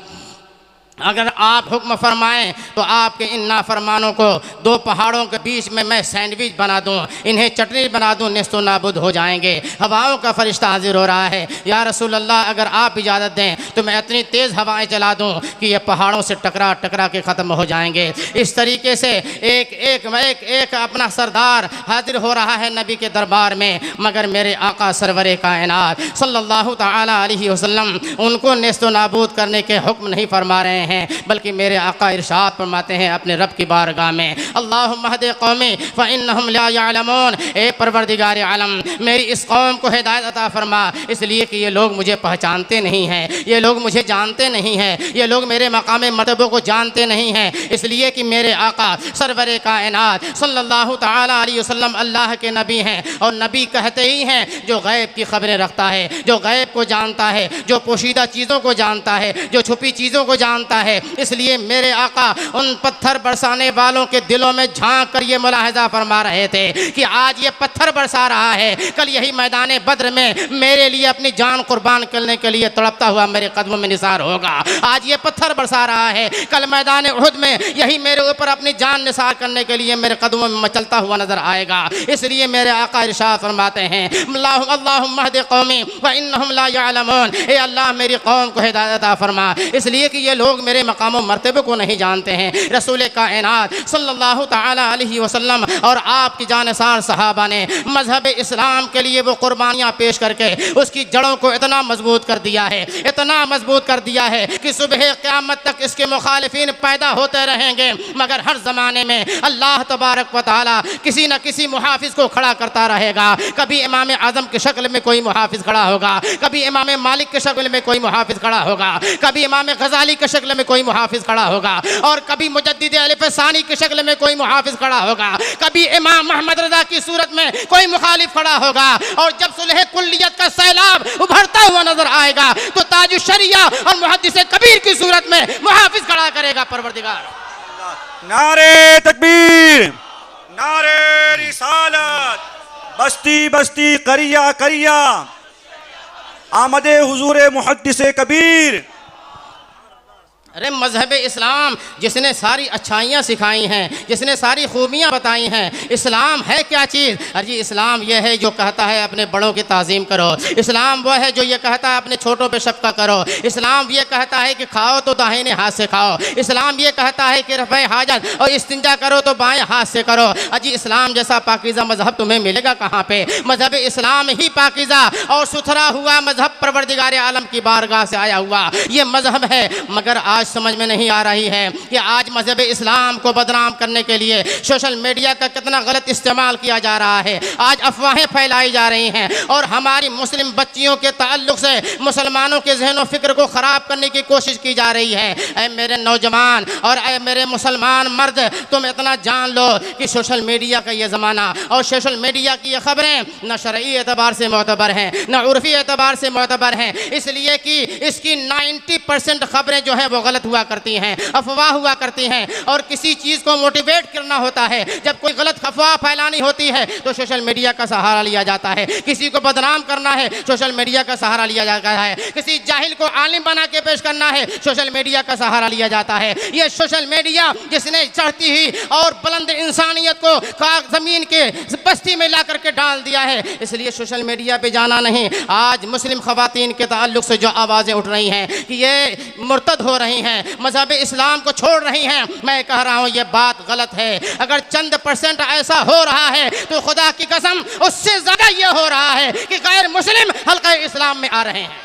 اگر آپ حکم فرمائیں تو آپ کے ان نافرمانوں کو دو پہاڑوں کے بیچ میں سینڈوچ بنا دوں، انہیں چٹنی بنا دوں، نیست و نابود ہو جائیں گے۔ ہواؤں کا فرشتہ حاضر ہو رہا ہے، یا رسول اللہ اگر آپ اجازت دیں تو میں اتنی تیز ہوائیں چلا دوں کہ یہ پہاڑوں سے ٹکرا کے ختم ہو جائیں گے۔ اس طریقے سے ایک اپنا سردار حاضر ہو رہا ہے نبی کے دربار میں، مگر میرے آقا سرور کائنات صلی اللہ تعالی علیہ وسلم ان کو نیست و نابود کرنے کے حکم نہیں فرما رہے ہیں، بلکہ میرے آقا ارشاد فرماتے ہیں اپنے رب کی بارگاہ میں، اللہم اہد قومی فإنہم لا یعلمون، اے پروردگار عالم میری اس قوم کو ہدایت عطا فرما، اس لیے کہ یہ لوگ مجھے پہچانتے نہیں ہیں، یہ لوگ مجھے جانتے نہیں ہیں، یہ لوگ میرے مقام مرتبہ کو جانتے نہیں ہیں، اس لیے کہ میرے آقا سرور کائنات صلی اللہ تعالی علیہ وسلم اللہ کے نبی ہیں، اور نبی کہتے ہی ہیں جو غیب کی خبریں رکھتا ہے، جو غیب کو جانتا ہے، جو پوشیدہ چیزوں کو جانتا ہے، جو چھپی چیزوں کو جانتا ہے۔ اس لیے میرے آقا ان پتھر برسانے والوں کے دلوں میں جھانک کر یہ ملاحظہ فرما رہے تھے کہ آج یہ پتھر برسا رہا ہے، کل یہی میدان بدر میں میرے لیے اپنی جان قربان کرنے کے لیے تڑپتا ہوا میرے قدموں میں نثار ہوگا۔ آج یہ پتھر برسا رہا ہے، کل میدان احد میں یہی میرے اوپر اپنی جان نثار کرنے کے لیے میرے قدموں میں مچلتا ہوا نظر آئے گا۔ اس لیے میرے آقا ارشاد فرماتے ہیں، اللہم اہد قومی فإنہم لا یعلمون، اے اللہ میری قوم کو ہدایت عطا فرما، اس لیے کہ یہ لوگ میرے مقام و مرتبے کو نہیں جانتے ہیں۔ رسول کائنات صلی اللہ تعالی علیہ وسلم اور آپ کی جانثار صحابہ نے مذہب اسلام کے لیے وہ قربانیاں پیش کر کے اس کی جڑوں کو اتنا مضبوط کر دیا ہے، اتنا مضبوط کر دیا ہے کہ صبح قیامت تک اس کے مخالفین پیدا ہوتے رہیں گے، مگر ہر زمانے میں اللہ تبارک و تعالی کسی نہ کسی محافظ کو کھڑا کرتا رہے گا۔ کبھی امام اعظم کی شکل میں کوئی محافظ کھڑا ہوگا، کبھی امام مالک کی شکل میں کوئی محافظ کھڑا ہوگا، کبھی امام غزالی کی شکل میں کوئی محافظ کھڑا ہوگا، اور کبھی مجدد الف ثانی کی شکل میں کوئی محافظ کھڑا ہوگا، کبھی امام محمد رضا کی صورت میں کوئی مخالف کھڑا ہوگا، اور جب صلح کلیت کا سیلاب ابھرتا ہوا نظر آئے گا تو تاج الشریعہ اور محدث کبیر کی صورت میں محافظ کھڑا کرے گا پروردگار۔ نعرے تکبیر، نعرے رسالت، بستی بستی قریہ قریہ، آمد حضور محدث کبیر. ارے مذہب اسلام جس نے ساری اچھائیاں سکھائی ہیں، جس نے ساری خوبیاں بتائی ہیں، اسلام ہے کیا چیز؟ ارے اسلام یہ ہے جو کہتا ہے اپنے بڑوں کی تعظیم کرو، اسلام وہ ہے جو یہ کہتا ہے اپنے چھوٹوں پہ شفقت کرو، اسلام یہ کہتا ہے کہ کھاؤ تو داہنے ہاتھ سے کھاؤ، اسلام یہ کہتا ہے کہ رفع حاجت اور استنجا کرو تو بائیں ہاتھ سے کرو۔ اجی اسلام جیسا پاکیزہ مذہب تمہیں ملے گا کہاں پہ؟ مذہب اسلام ہی پاکیزہ اور ستھرا ہوا مذہب پروردگار عالم کی بارگاہ سے آیا ہوا یہ مذہب ہے، مگر آج سمجھ میں نہیں آ رہی ہے کہ آج مذہب اسلام کو بدنام کرنے کے لیے سوشل میڈیا کا کتنا غلط استعمال کیا جا رہا ہے۔ آج افواہیں پھیلائی جا رہی ہیں اور ہماری مسلم بچیوں کے تعلق سے مسلمانوں کے ذہن و فکر کو خراب کرنے کی کوشش کی جا رہی ہے۔ اے میرے نوجوان اور اے میرے مسلمان مرد، تم اتنا جان لو کہ سوشل میڈیا کا یہ زمانہ اور سوشل میڈیا کی یہ خبریں نہ شرعی اعتبار سے معتبر ہیں نہ عرفی اعتبار سے معتبر ہیں، اس لیے کہ اس کی 90% خبریں جو ہیں وہ غلط ہوا کرتی ہیں، افواہ ہوا کرتی ہیں، اور کسی چیز کو موٹیویٹ کرنا ہوتا ہے، جب کوئی غلط افواہ پھیلانی ہوتی ہے تو سوشل میڈیا کا سہارا لیا جاتا ہے، کسی کو بدنام کرنا ہے سوشل میڈیا کا سہارا لیا جاتا ہے، کسی جاہل کو عالم بنا کے پیش کرنا ہے سوشل میڈیا کا سہارا لیا جاتا ہے۔ یہ سوشل میڈیا جس نے چڑھتی ہوئی اور بلند انسانیت کو زمین کے بستی میں لا کر کے ڈال دیا ہے، اس لیے سوشل میڈیا پہ جانا نہیں۔ آج مسلم خواتین کے تعلق سے جو آوازیں اٹھ رہی ہیں کہ یہ مرتد ہو رہی ہیں، مذہب اسلام کو چھوڑ رہی ہیں، میں کہہ رہا ہوں یہ بات غلط ہے۔ اگر چند % ایسا ہو رہا ہے تو خدا کی قسم اس سے زیادہ یہ ہو رہا ہے کہ غیر مسلم حلقہ اسلام میں آ رہے ہیں۔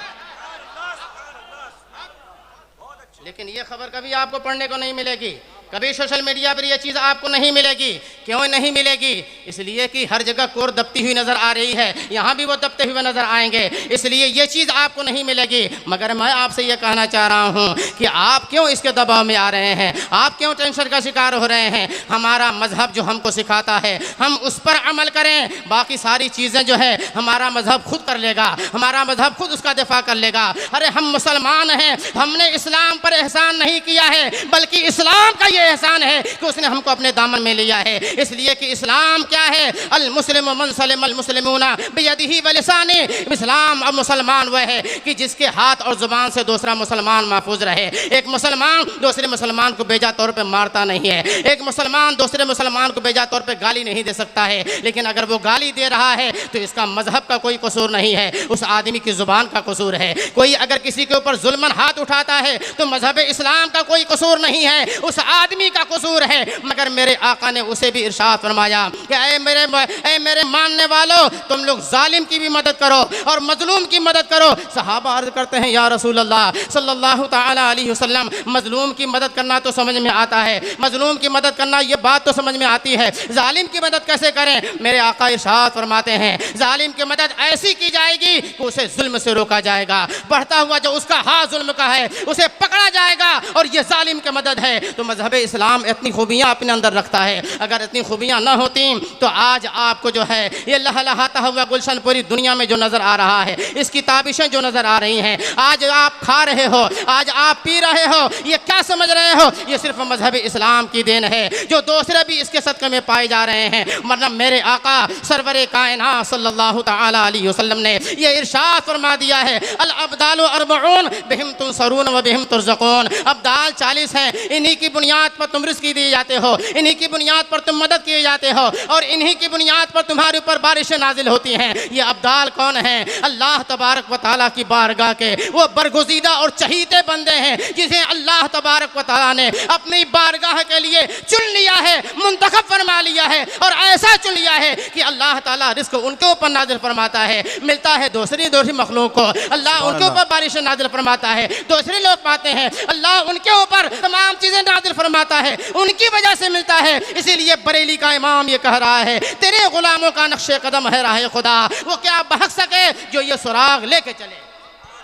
لیکن یہ خبر کبھی آپ کو پڑھنے کو نہیں ملے گی، کبھی سوشل میڈیا پر یہ چیز آپ کو نہیں ملے گی۔ کیوں نہیں ملے گی؟ اس لیے کہ ہر جگہ کور دبتی ہوئی نظر آ رہی ہے، یہاں بھی وہ دبتے ہوئے نظر آئیں گے، اس لیے یہ چیز آپ کو نہیں ملے گی۔ مگر میں آپ سے یہ کہنا چاہ رہا ہوں کہ آپ کیوں اس کے دباؤ میں آ رہے ہیں، آپ کیوں ٹینشن کا شکار ہو رہے ہیں؟ ہمارا مذہب جو ہم کو سکھاتا ہے ہم اس پر عمل کریں، باقی ساری چیزیں جو ہے ہمارا مذہب خود کر لے گا، ہمارا مذہب خود اس کا دفاع کر لے گا۔ ارے ہم مسلمان ہیں، ہم نے اسلام پر احسان نہیں کیا ہے، بلکہ اسلام کا یہ احسان ہے کہ اس نے ہم کو اپنے دامن میں لیا ہے، اس لیے کہ اسلام کیا ہے؟ المسلم من سلم المسلمون بیدہ ولسانہ۔ اسلام اور مسلمان وہ ہے کہ جس کے ہاتھ اور زبان سے دوسرا مسلمان محفوظ رہے۔ ایک مسلمان دوسرے مسلمان کو بیجا طور پہ مارتا نہیں ہے، ایک مسلمان دوسرے مسلمان کو بیجا طور پہ گالی نہیں دے سکتا ہے، لیکن اگر وہ گالی دے رہا ہے تو اس کا مذہب کا کوئی قصور نہیں ہے، اس آدمی کی زبان کا قصور ہے۔ کوئی اگر کسی کے اوپر ظلماً ہاتھ اٹھاتا ہے تو مذہب اسلام کا کوئی قصور نہیں ہے، اس آدمی کا قصور ہے۔ مگر میرے آقا نے اسے بھی ارشاد فرمایا کہ اے میرے ماننے والو، تم لوگ ظالم کی بھی مدد کرو اور مظلوم کی مدد کرو۔ صحابہ عرض کرتے ہیں یا رسول اللہ صلی اللہ تعالی علیہ وسلم، مظلوم کی مدد کرنا تو سمجھ میں آتا ہے، مظلوم کی مدد کرنا یہ بات تو سمجھ میں آتی ہے، ظالم کی مدد کیسے کریں؟ میرے آقا ارشاد فرماتے ہیں ظالم کی مدد ایسی کی جائے گی کہ اسے ظلم سے روکا جائے گا، بڑھتا ہوا جو اس کا ہاتھ ظلم کا ہے اسے پکڑا جائے گا، اور یہ ظالم کی مدد ہے۔ تو مذہب اسلام اتنی خوبیاں اپنے اندر رکھتا ہے، اگر اتنی خوبیاں نہ ہوتی تو آج آپ کو جو ہے یہ لہلہاتا ہوا گلشن پوری دنیا میں جو نظر آ رہا ہے، اس کی تابشیں جو نظر آ رہی ہیں، آج آپ کھا رہے ہو، آج آپ پی رہے ہو، یہ کیا سمجھ رہے ہو؟ یہ صرف مذہب اسلام کی دین ہے، جو دوسرے بھی اس کے صدقے میں پائے جا رہے ہیں، ورنہ میرے آقا سرور کائنات صلی اللہ تعالی علیہ وسلم نے یہ ارشاد فرما دیا ہے الابدال اربعون بہم تنصرون و بہم ترزقون۔ ابدال 40 ہیں، انہی کی بنیاد پر تم رزق دیے جاتے ہو، انہی کی بنیاد پر تم مدد کیے جاتے ہو، اور انہی کی بنیاد پر تمہارے اوپر بارشیں نازل ہوتی ہیں۔ یہ ابدال کون ہیں؟ اللہ تبارک و تعالیٰ کی بارگاہ کے وہ برگزیدہ اور چہیتے بندے ہیں جسے اللہ تبارک و تعالیٰ نے اپنی بارگاہ کے لیے چن لیا ہے، منتخب فرما لیا ہے، اور ایسا چن لیا ہے کہ اللہ تعالیٰ رزق ان کے اوپر نازل فرماتا ہے، ملتا ہے دوسری مخلوق کو، اللہ ان کے اوپر بارشیں نازل فرماتا ہے، دوسرے لوگ پاتے ہیں، اللہ ان کے اوپر تمام چیزیں نازل فرماتا ہے، ان کی وجہ سے ملتا ہے۔ اسی لیے بریلی کا امام یہ کہہ رہا ہے تیرے غلاموں کا نقش قدم ہے راہ خدا، وہ کیا بہک سکے جو یہ سراغ لے کے چلے۔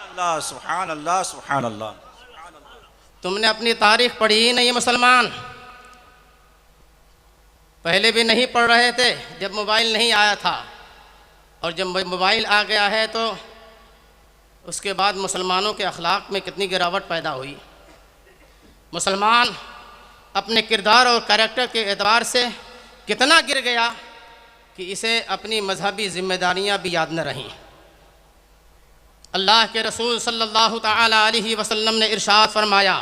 اللہ سبحان اللہ سبحان اللہ۔ تم نے اپنی تاریخ پڑھی ہی نہیں مسلمان، پہلے بھی نہیں پڑھ رہے تھے جب موبائل نہیں آیا تھا، اور جب موبائل آ گیا ہے تو اس کے بعد مسلمانوں کے اخلاق میں کتنی گراوٹ پیدا ہوئی۔ مسلمان اپنے کردار اور کریکٹر کے اعتبار سے کتنا گر گیا کہ اسے اپنی مذہبی ذمہ داریاں بھی یاد نہ رہیں۔ اللہ کے رسول صلی اللہ تعالی علیہ وسلم نے ارشاد فرمایا،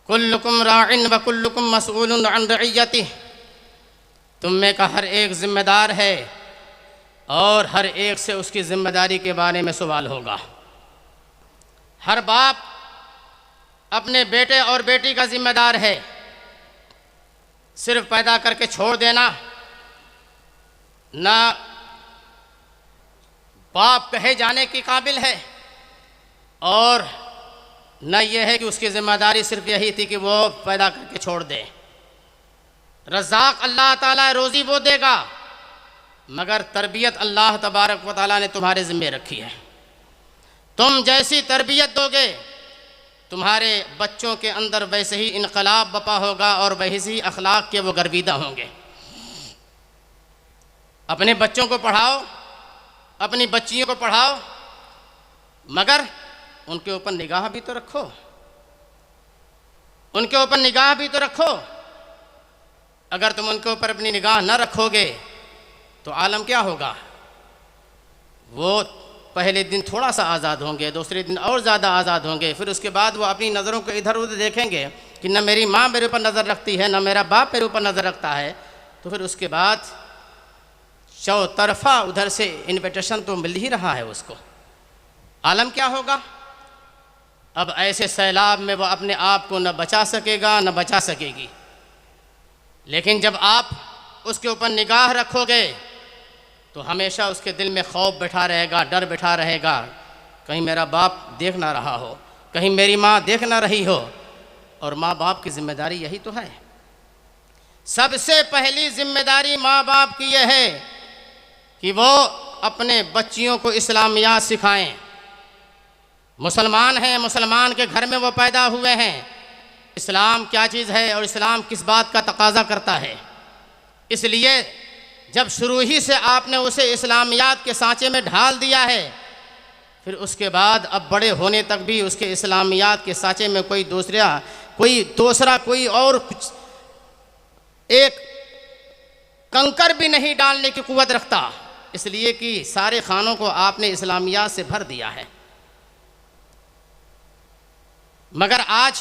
کلکم راعٍ وکلکم مسئول عن رعیتہ، تم میں کا ہر ایک ذمہ دار ہے اور ہر ایک سے اس کی ذمہ داری کے بارے میں سوال ہوگا۔ ہر باپ اپنے بیٹے اور بیٹی کا ذمہ دار ہے، صرف پیدا کر کے چھوڑ دینا نہ باپ کہے جانے کی قابل ہے، اور نہ یہ ہے کہ اس کی ذمہ داری صرف یہی تھی کہ وہ پیدا کر کے چھوڑ دے۔ رزاق اللہ تعالیٰ روزی وہ دے گا، مگر تربیت اللہ تبارک و تعالیٰ نے تمہارے ذمہ رکھی ہے۔ تم جیسی تربیت دو گے تمہارے بچوں کے اندر ویسے ہی انقلاب بپا ہوگا اور ویسے ہی اخلاق کے وہ گرویدہ ہوں گے۔ اپنے بچوں کو پڑھاؤ، اپنی بچیوں کو پڑھاؤ، مگر ان کے اوپر نگاہ بھی تو رکھو، ان کے اوپر نگاہ بھی تو رکھو۔ اگر تم ان کے اوپر اپنی نگاہ نہ رکھو گے تو عالم کیا ہوگا؟ وہ پہلے دن تھوڑا سا آزاد ہوں گے، دوسرے دن اور زیادہ آزاد ہوں گے، پھر اس کے بعد وہ اپنی نظروں کو ادھر ادھر دیکھیں گے کہ نہ میری ماں میرے اوپر نظر رکھتی ہے، نہ میرا باپ میرے اوپر نظر رکھتا ہے، تو پھر اس کے بعد چوطرفہ ادھر سے انویٹیشن تو مل ہی رہا ہے اس کو۔ عالم کیا ہوگا؟ اب ایسے سیلاب میں وہ اپنے آپ کو نہ بچا سکے گا نہ بچا سکے گی۔ لیکن جب آپ اس کے اوپر نگاہ رکھو گے تو ہمیشہ اس کے دل میں خوف بیٹھا رہے گا، ڈر بیٹھا رہے گا، کہیں میرا باپ دیکھ نہ رہا ہو، کہیں میری ماں دیکھ نہ رہی ہو۔ اور ماں باپ کی ذمہ داری یہی تو ہے، سب سے پہلی ذمہ داری ماں باپ کی یہ ہے کہ وہ اپنے بچیوں کو اسلامیات سکھائیں۔ مسلمان ہیں، مسلمان کے گھر میں وہ پیدا ہوئے ہیں، اسلام کیا چیز ہے اور اسلام کس بات کا تقاضا کرتا ہے۔ اس لیے جب شروع ہی سے آپ نے اسے اسلامیات کے سانچے میں ڈھال دیا ہے، پھر اس کے بعد اب بڑے ہونے تک بھی اس کے اسلامیات کے سانچے میں کوئی دوسرا کوئی اور ایک کنکر بھی نہیں ڈالنے کی قوت رکھتا، اس لیے کہ سارے خانوں کو آپ نے اسلامیات سے بھر دیا ہے۔ مگر آج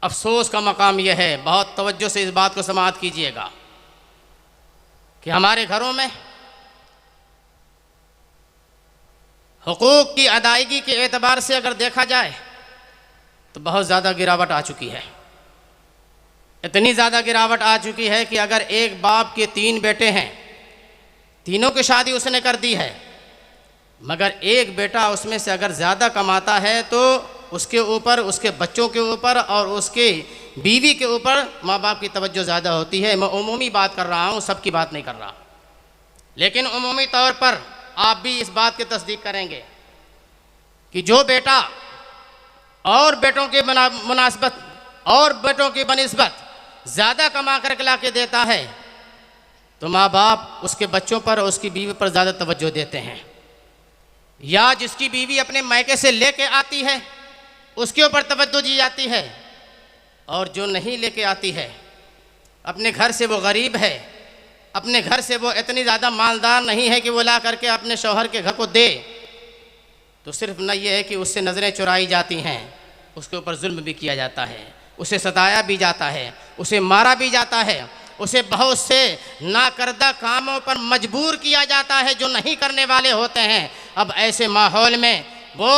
افسوس کا مقام یہ ہے، بہت توجہ سے اس بات کو سماعت کیجئے گا، کہ ہمارے گھروں میں حقوق کی ادائیگی کے اعتبار سے اگر دیکھا جائے تو بہت زیادہ گراوٹ آ چکی ہے۔ اتنی زیادہ گراوٹ آ چکی ہے کہ اگر ایک باپ کے 3 بیٹے ہیں، تینوں کی شادی اس نے کر دی ہے، مگر ایک بیٹا اس میں سے اگر زیادہ کماتا ہے تو اس کے اوپر، اس کے بچوں کے اوپر اور اس کے بیوی کے اوپر ماں باپ کی توجہ زیادہ ہوتی ہے۔ میں عمومی بات کر رہا ہوں، سب کی بات نہیں کر رہا، لیکن عمومی طور پر آپ بھی اس بات کی تصدیق کریں گے کہ جو بیٹا اور بیٹوں کی مناسبت اور بیٹوں کی بنسبت زیادہ کما کر لا کے دیتا ہے تو ماں باپ اس کے بچوں پر اور اس کی بیوی پر زیادہ توجہ دیتے ہیں، یا جس کی بیوی اپنے میکے سے لے کے آتی ہے اس کے اوپر توجہ دی جاتی ہے، اور جو نہیں لے کے آتی ہے، اپنے گھر سے وہ غریب ہے، اپنے گھر سے وہ اتنی زیادہ مالدار نہیں ہے کہ وہ لا کر کے اپنے شوہر کے گھر کو دے، تو صرف نہ یہ ہے کہ اس سے نظریں چرائی جاتی ہیں، اس کے اوپر ظلم بھی کیا جاتا ہے، اسے ستایا بھی جاتا ہے، اسے مارا بھی جاتا ہے، اسے بہت سے ناکردہ کاموں پر مجبور کیا جاتا ہے جو نہیں کرنے والے ہوتے ہیں۔ اب ایسے ماحول میں وہ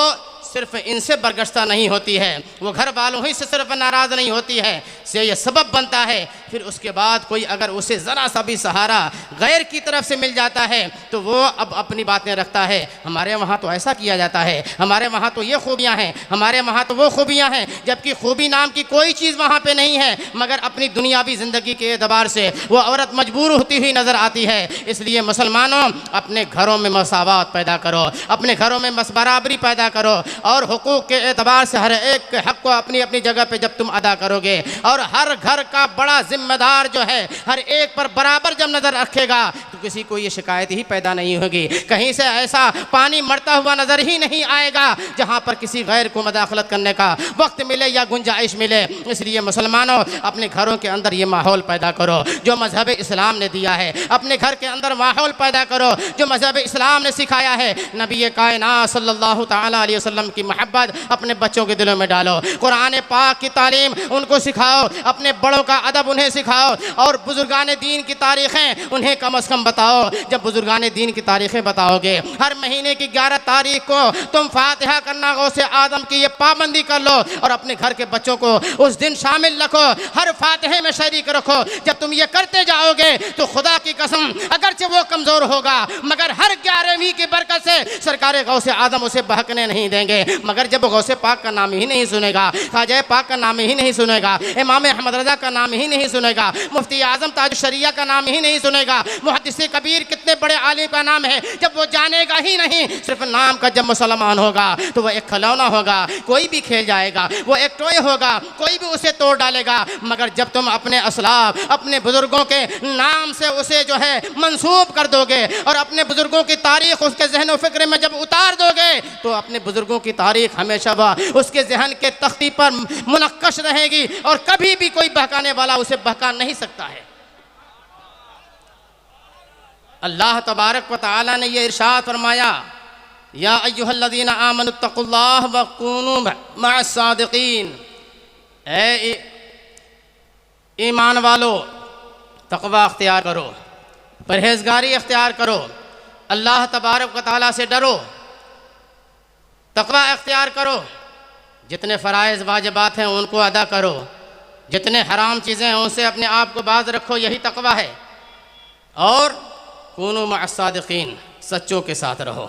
صرف ان سے برگشتہ نہیں ہوتی ہے، وہ گھر والوں ہی سے صرف ناراض نہیں ہوتی ہے، سے یہ سبب بنتا ہے پھر اس کے بعد کوئی اگر اسے ذرا سا بھی سہارا غیر کی طرف سے مل جاتا ہے تو وہ اب اپنی باتیں رکھتا ہے، ہمارے وہاں تو ایسا کیا جاتا ہے، ہمارے وہاں تو یہ خوبیاں ہیں، ہمارے وہاں تو وہ خوبیاں ہیں، جبکہ خوبی نام کی کوئی چیز وہاں پہ نہیں ہے، مگر اپنی دنیاوی زندگی کے اعتبار سے وہ عورت مجبور ہوتی ہوئی نظر آتی ہے۔ اس لیے مسلمانوں، اپنے گھروں میں مساوات پیدا کرو، اپنے گھروں میں برابری پیدا کرو، اور حقوق کے اعتبار سے ہر ایک کے حق کو اپنی اپنی جگہ پہ جب تم ادا کرو گے، اور ہر گھر کا بڑا ذمہ دار جو ہے ہر ایک پر برابر جب نظر رکھے گا تو تو کسی کو یہ شکایت ہی پیدا نہیں ہوگی، کہیں سے ایسا پانی مرتا ہوا نظر ہی نہیں آئے گا جہاں پر کسی غیر کو مداخلت کرنے کا وقت ملے یا گنجائش ملے۔ اس لیے مسلمانوں اپنے گھروں کے اندر یہ ماحول پیدا کرو جو مذہب اسلام نے دیا ہے، اپنے گھر کے اندر ماحول پیدا کرو جو مذہب اسلام نے سکھایا ہے۔ نبی کائنات صلی اللہ تعالیٰ علیہ وسلم کی محبت اپنے بچوں کے دلوں میں ڈالو، قرآن پاک کی تعلیم ان کو سکھاؤ، اپنے بڑوں کا ادب انہیں سکھاؤ، اور بزرگان دین کی تاریخیں انہیں کم از کم بتاؤ۔ جب بزرگان دین کی تاریخیں بتاؤ گے، ہر مہینے کی 11 تاریخ کو تم فاتحہ کرنا غوث اعظم کی یہ پابندی کر لو، اور اپنے گھر کے بچوں کو اس دن شامل رکھو، ہر فاتحے میں شریک رکھو۔ جب تم یہ کرتے جاؤ گے تو خدا کی قسم اگرچہ وہ کمزور ہوگا مگر ہر 11ویں کی برکت سے سرکار غوث اعظم اسے بہکنے نہیں دیں گے۔ مگر جب غوث پاک کا نام ہی نہیں سنے گا، خواجہ پاک کا نام ہی نہیں سنے گا، امام احمد رضا کا نام ہی نہیں سنے گا، مفتی اعظم تاج الشریعہ کا نام ہی نہیں سنے گا، محدث کبیر کتنے بڑے عالم کا نام ہے جب وہ جانے گا ہی نہیں، صرف نام کا جب مسلمان ہوگا تو وہ ایک کھلونا ہوگا، کوئی بھی کھیل جائے گا، وہ ایک ٹوئے ہوگا، کوئی بھی اسے توڑ ڈالے گا۔ مگر جب تم اپنے اسلاف اپنے بزرگوں کے نام سے اسے جو ہے منسوب کر دو گے اور اپنے بزرگوں کی تاریخ اس کے ذہن و فکر میں جب اتار دو گے تو اپنے بزرگوں کی تاریخ ہمیشہ اس کے ذہن کے تختی پر منقش رہے گی، اور کبھی بھی کوئی بہکانے والا اسے بہکا نہیں سکتا ہے۔ اللہ تبارک و تعالی نے یہ ارشاد فرمایا، یا ایھا الذین آمنوا اتقوا اللہ وکونوا مع الصادقین، اے ایمان والو تقوی اختیار کرو، پرہیزگاری اختیار کرو، اللہ تبارک و تعالیٰ سے ڈرو، تقوی اختیار کرو، جتنے فرائض واجبات ہیں ان کو ادا کرو، جتنے حرام چیزیں ہیں ان سے اپنے آپ کو باز رکھو، یہی تقوی ہے۔ اور کونوا مع الصادقین، سچوں کے ساتھ رہو،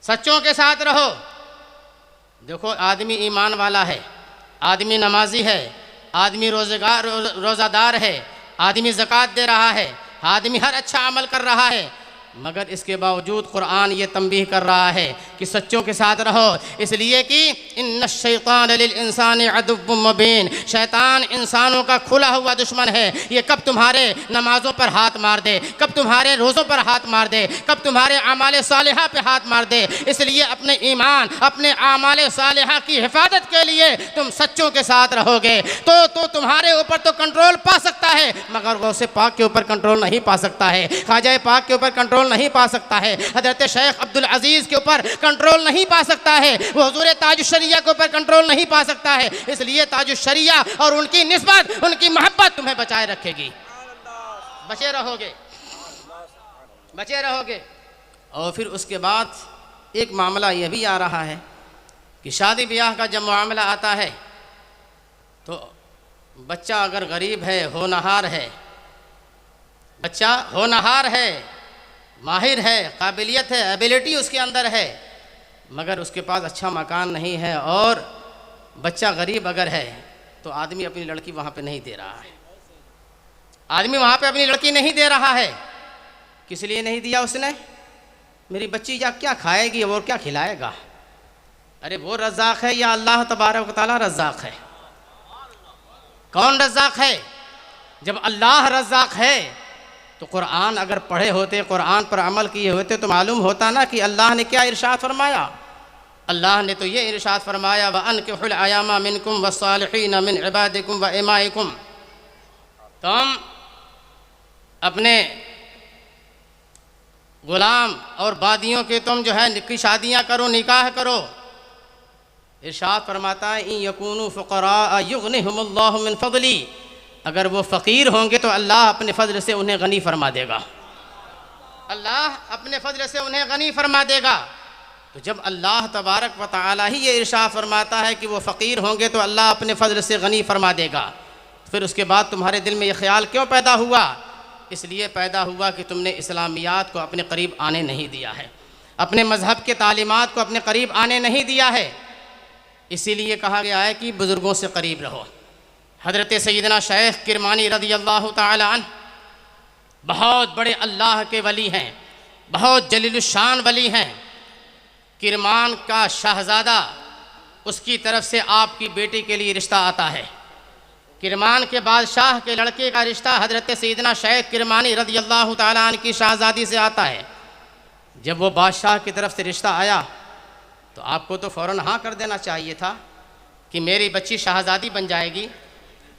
سچوں کے ساتھ رہو۔ دیکھو آدمی ایمان والا ہے، آدمی نمازی ہے، آدمی روزہ دار ہے، آدمی زکوٰۃ دے رہا ہے، آدمی ہر اچھا عمل کر رہا ہے، مگر اس کے باوجود قرآن یہ تنبیہ کر رہا ہے کہ سچوں کے ساتھ رہو، اس لیے کہ ان الشیطان للانسان عدو مبین، شیطان انسانوں کا کھلا ہوا دشمن ہے۔ یہ کب تمہارے نمازوں پر ہاتھ مار دے، کب تمہارے روزوں پر ہاتھ مار دے، کب تمہارے اعمال صالحہ پہ ہاتھ مار دے۔ اس لیے اپنے ایمان اپنے اعمال صالحہ کی حفاظت کے لیے تم سچوں کے ساتھ رہو گے تو تمہارے اوپر تو کنٹرول پا سکتا ہے، مگر غوث پاک کے اوپر کنٹرول نہیں پا سکتا ہے، خواجہ پاک کے اوپر کنٹرول نہیں پا سکتا ہے، حضرت شیخ عبدالعزیز کے اوپر کنٹرول نہیں پا سکتا ہے، وہ حضور تاج الشریعہ کے اوپر کنٹرول نہیں پا سکتا ہے۔ اس لیے تاج الشریعہ اور ان کی نسبت، ان کی محبت تمہیں بچائے رکھے گی، بچے رہو گے، بچے رہو گے۔ اور پھر اس کے بعد ایک معاملہ یہ بھی آ رہا ہے کہ شادی بیاہ کا جب معاملہ آتا ہے تو بچہ اگر غریب ہے، ہونہار ہے، بچہ ہونہار ہے، ماہر ہے، قابلیت ہے، ایبیلٹی اس کے اندر ہے، مگر اس کے پاس اچھا مکان نہیں ہے، اور بچہ غریب اگر ہے تو آدمی اپنی لڑکی وہاں پہ نہیں دے رہا ہے، آدمی وہاں پہ اپنی لڑکی نہیں دے رہا ہے۔ کس لیے نہیں دیا اس نے؟ میری بچی یا کیا کھائے گی اور کیا کھلائے گا؟ ارے وہ رزاق ہے یا اللہ تبارک و تعالیٰ رزاق ہے؟ کون رزاق ہے؟ جب اللہ رزاق ہے تو قرآن اگر پڑھے ہوتے، قرآن پر عمل کیے ہوتے تو معلوم ہوتا نا کہ اللہ نے کیا ارشاد فرمایا۔ اللہ نے تو یہ ارشاد فرمایا وَأَنكِحُوا الْأَيَامَ مِنكُمْ وَالصَّالِحِينَ مِنْ عِبَادِكُمْ وَإِمَائِكُمْ، تم اپنے غلام اور بادیوں کے تم جو ہے کی شادیاں کرو، نکاح کرو۔ ارشاد فرماتا ہے إِن يَكُونُوا فُقَرَاءَ يُغْنِهُمُ اللَّهُ مِنْ فَضْلِهِ، اگر وہ فقیر ہوں گے تو اللہ اپنے فضل سے انہیں غنی فرما دے گا، اللہ اپنے فضل سے انہیں غنی فرما دے گا۔ تو جب اللہ تبارک و تعالی ہی یہ ارشاد فرماتا ہے کہ وہ فقیر ہوں گے تو اللہ اپنے فضل سے غنی فرما دے گا، پھر اس کے بعد تمہارے دل میں یہ خیال کیوں پیدا ہوا؟ اس لیے پیدا ہوا کہ تم نے اسلامیات کو اپنے قریب آنے نہیں دیا ہے، اپنے مذہب کے تعلیمات کو اپنے قریب آنے نہیں دیا ہے۔ اسی لیے کہا گیا ہے کہ بزرگوں سے قریب رہو۔ حضرت سیدنا شیخ کرمانی رضی اللہ تعالی عنہ بہت بڑے اللہ کے ولی ہیں، بہت جلیل الشان ولی ہیں۔ کرمان کا شہزادہ، اس کی طرف سے آپ کی بیٹی کے لیے رشتہ آتا ہے۔ کرمان کے بادشاہ کے لڑکے کا رشتہ حضرت سیدنا شیخ کرمانی رضی اللہ تعالیٰ عنہ کی شہزادی سے آتا ہے۔ جب وہ بادشاہ کی طرف سے رشتہ آیا تو آپ کو تو فوراً ہاں کر دینا چاہیے تھا کہ میری بچی شہزادی بن جائے گی،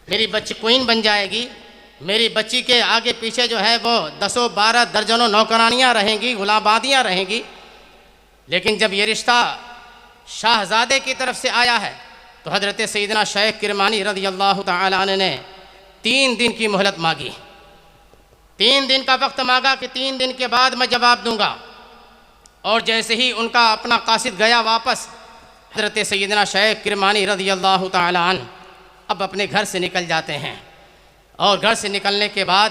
میری بچی کوئین بن جائے گی، میری بچی کے آگے پیچھے جو ہے وہ 10-12 درجنوں نوکرانیاں رہیں گی، غلامبادیاں رہیں گی۔ لیکن جب یہ رشتہ شہزادے کی طرف سے آیا ہے تو حضرت سیدنا شیخ کرمانی رضی اللہ تعالیٰ عنہ نے 3 دن کی مہلت مانگی، 3 دن کا وقت مانگا کہ 3 دن کے بعد میں جواب دوں گا۔ اور جیسے ہی ان کا اپنا قاصد گیا واپس، حضرت سیدنا شیخ کرمانی رضی اللہ تعالیٰ عنہ اب اپنے گھر سے نکل جاتے ہیں، اور گھر سے نکلنے کے بعد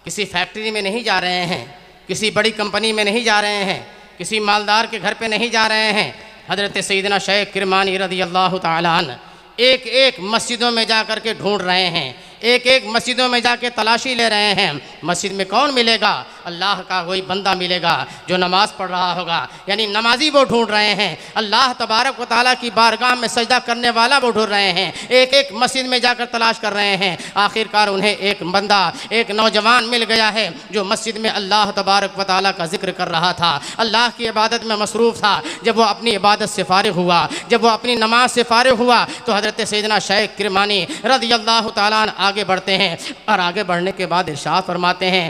کسی فیکٹری میں نہیں جا رہے ہیں، کسی بڑی کمپنی میں نہیں جا رہے ہیں، کسی مالدار کے گھر پہ نہیں جا رہے ہیں۔ حضرت سیدنا شیخ کرمانی رضی اللہ تعالیٰ عنہ ایک ایک مسجدوں میں جا کر کے ڈھونڈ رہے ہیں، ایک ایک مسجدوں میں جا کے تلاشی لے رہے ہیں۔ مسجد میں کون ملے گا؟ اللہ کا کوئی بندہ ملے گا جو نماز پڑھ رہا ہوگا، یعنی نمازی وہ ڈھونڈ رہے ہیں، اللہ تبارک و تعالیٰ کی بارگاہ میں سجدہ کرنے والا وہ ڈھونڈ رہے ہیں، ایک ایک مسجد میں جا کر تلاش کر رہے ہیں۔ آخر کار انہیں ایک بندہ، ایک نوجوان مل گیا ہے جو مسجد میں اللہ تبارک و تعالیٰ کا ذکر کر رہا تھا، اللہ کی عبادت میں مصروف تھا۔ جب وہ اپنی عبادت سے فارغ ہوا، جب وہ اپنی نماز سے فارغ ہوا تو حضرت سیدنا شیخ کرمانی رضی اللہ تعالیٰ عنہ آگے بڑھتے ہیں، اور آگے بڑھنے کے بعد ارشاد فرماتے ہیں،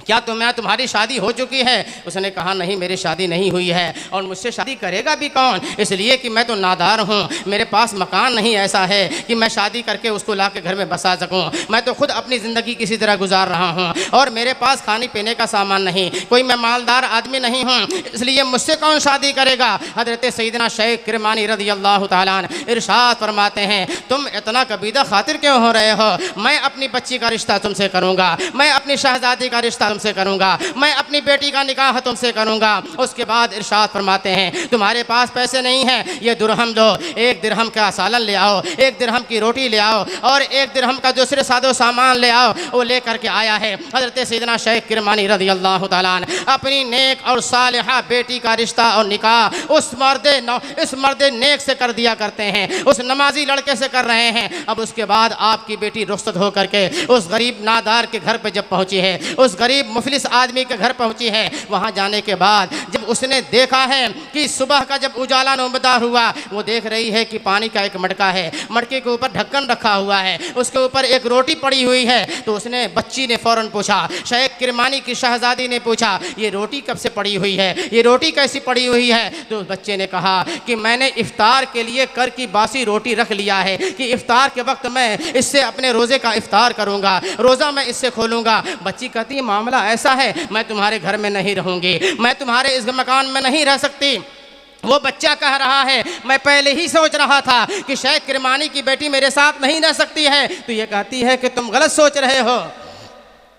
کیا تمہاری شادی ہو چکی ہے؟ اس نے کہا نہیں، میری شادی نہیں ہوئی ہے، اور مجھ سے شادی کرے گا بھی کون؟ اس لیے کہ میں تو نادار ہوں، میرے پاس مکان نہیں ایسا ہے کہ میں شادی کر کے اس کو لا کے گھر میں بسا سکوں، میں تو خود اپنی زندگی کسی طرح گزار رہا ہوں، اور میرے پاس کھانے پینے کا سامان نہیں، کوئی میں مالدار آدمی نہیں ہوں، اس لیے مجھ سے کون شادی کرے گا؟ حضرت سیدنا شیخ کرمانی رضی اللہ تعالیٰ عنہ ارشاد فرماتے ہیں، تم اتنا کبیدہ خاطر کیوں ہو رہے ہو؟ میں اپنی بچی کا رشتہ تم سے کروں گا، میں اپنی شہزادی کا رشتہ تم سے کروں گا، میں اپنی بیٹی کا نکاح تم سے کروں گا۔ اس کے بعد ارشاد فرماتے ہیں، تمہارے پاس پیسے نہیں ہیں، یہ درہم دو، 1 درہم کا سالن لے آؤ، 1 درہم کی روٹی لے آؤ، اور 1 درہم کا دوسرے سادہ سامان لے آؤ۔ وہ لے کر کے آیا ہے۔ حضرت سیدنا شیخ کرمانی رضی اللہ تعالیٰ عنہ اپنی نیک اور صالحہ بیٹی کا رشتہ اور نکاح اس مرد نیک سے کر دیا کرتے ہیں، اس نمازی لڑکے سے کر رہے ہیں۔ اب اس کے بعد آپ کی بیٹی رخصت ہو کر کے اس غریب نادار کے گھر پہ جب پہنچی ہے، اس غریب مفلس آدمی کے گھر پہنچی ہے، وہاں جانے کے بعد جب اس نے دیکھا ہے کہ صبح کا جب اجالا نمودار ہوا، وہ دیکھ رہی ہے کہ پانی کا ایک مٹکا ہے، مٹکے کے اوپر ڈھکن رکھا ہوا ہے، اس کے اوپر ایک روٹی پڑی ہوئی ہے، تو اس نے بچی نے فوراً پوچھا، شیخ کرمانی کی شہزادی نے پوچھا، یہ روٹی کب سے پڑی ہوئی ہے، یہ روٹی کیسی پڑی ہوئی ہے؟ تو اس بچے نے کہا کہ میں نے افطار کے لیے کر کی باسی روٹی رکھ لیا ہے کہ افطار کے وقت میں اس سے اپنے روزے کا افطار کروں گا، روزہ میں اس سے کھولوں گا۔ بچی کہتی ہے معاملہ ایسا ہے، میں تمہارے گھر میں نہیں رہوں گی، میں تمہارے اس مکان میں نہیں رہ سکتی۔ وہ بچہ کہہ رہا ہے میں پہلے ہی سوچ رہا تھا کہ شیخ کرمانی کی بیٹی میرے ساتھ نہیں رہ سکتی ہے، تو یہ کہتی ہے کہ تم غلط سوچ رہے ہو،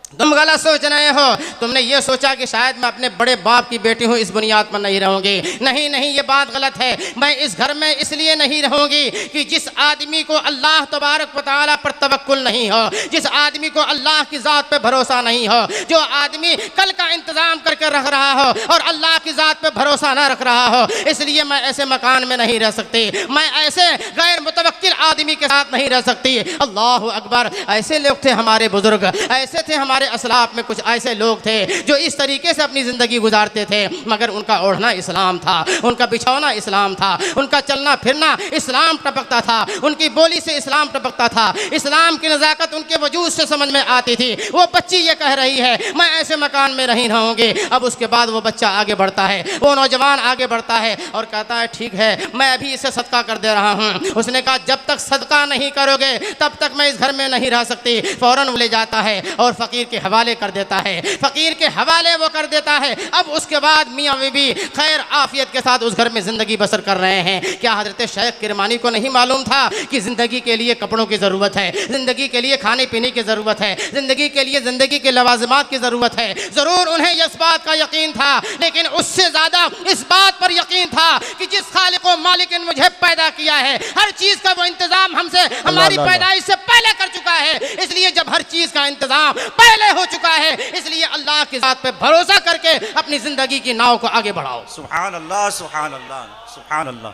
تم غلط سوچ رہے ہو، تم نے یہ سوچا کہ شاید میں اپنے بڑے باپ کی بیٹی ہوں، اس بنیاد پر نہیں رہوں گی۔ نہیں نہیں، یہ بات غلط ہے، میں اس گھر میں اس لیے نہیں رہوں گی کہ جس آدمی کو اللہ تبارک و تعالیٰ پر توکل نہیں ہو، جس آدمی کو اللہ کی ذات پہ بھروسہ نہیں ہو، جو آدمی کل کا انتظام کر کے رکھ رہا ہو اور اللہ کی ذات پہ بھروسہ نہ رکھ رہا ہو، اس لیے میں ایسے مکان میں نہیں رہ سکتی، میں ایسے غیر متوکل آدمی کے ساتھ نہیں رہ سکتی۔ اللہ اکبر! ایسے لوگ تھے ہمارے بزرگ، ایسے تھے ہمارے اسلاف میں کچھ ایسے لوگ تھے جو اس طریقے سے اپنی زندگی گزارتے تھے، مگر ان کا اوڑھنا اسلام تھا، ان کا بچھونا اسلام تھا، ان کا چلنا پھرنا اسلام ٹپکتا تھا، ان کی بولی سے اسلام ٹپکتا تھا، اسلام کی نزاکت ان کے وجود سے سمجھ میں آتی تھی۔ وہ بچی یہ کہہ رہی ہے میں ایسے مکان میں نہیں رہوں گی۔ اب اس کے بعد وہ بچہ آگے بڑھتا ہے، وہ نوجوان آگے بڑھتا ہے اور کہتا ہے ٹھیک ہے میں ابھی اسے صدقہ کر دے رہا ہوں۔ اس نے کہا جب تک صدقہ نہیں کرو گے تب تک میں اس گھر میں نہیں رہ سکتی۔ فوراً لے جاتا ہے اور فقیر کے حوالے کر دیتا ہے، فقیر کے حوالے وہ کر دیتا ہے۔ اب اس کے بعد میاں بیوی خیر عافیت کے ساتھ اس گھر میں زندگی بسر کر رہے ہیں۔ کیا حضرت شیخ کرمانی کو نہیں معلوم تھا کہ زندگی کے لیے کپڑوں کی ضرورت ہے، زندگی کے لیے کھانے پینے کی ضرورت ہے، زندگی کے لیے زندگی کے لوازمات کی ضرورت ہے؟ ضرور انہیں اس بات کا یقین تھا، لیکن اس سے زیادہ اس بات پر یقین تھا کہ جس خالق و مالک نے مجھے پیدا کیا ہے ہر چیز کا وہ انتظام ہم سے ہماری پیدائش سے پہلے کر چکا ہے، اس لیے جب ہر چیز کا انتظام پہلے ہو چکا ہے اس لیے اللہ کی ذات پہ بھروسہ کر کے اپنی زندگی کی ناؤ کو آگے بڑھاؤ۔ سبحان اللہ سبحان اللہ سبحان اللہ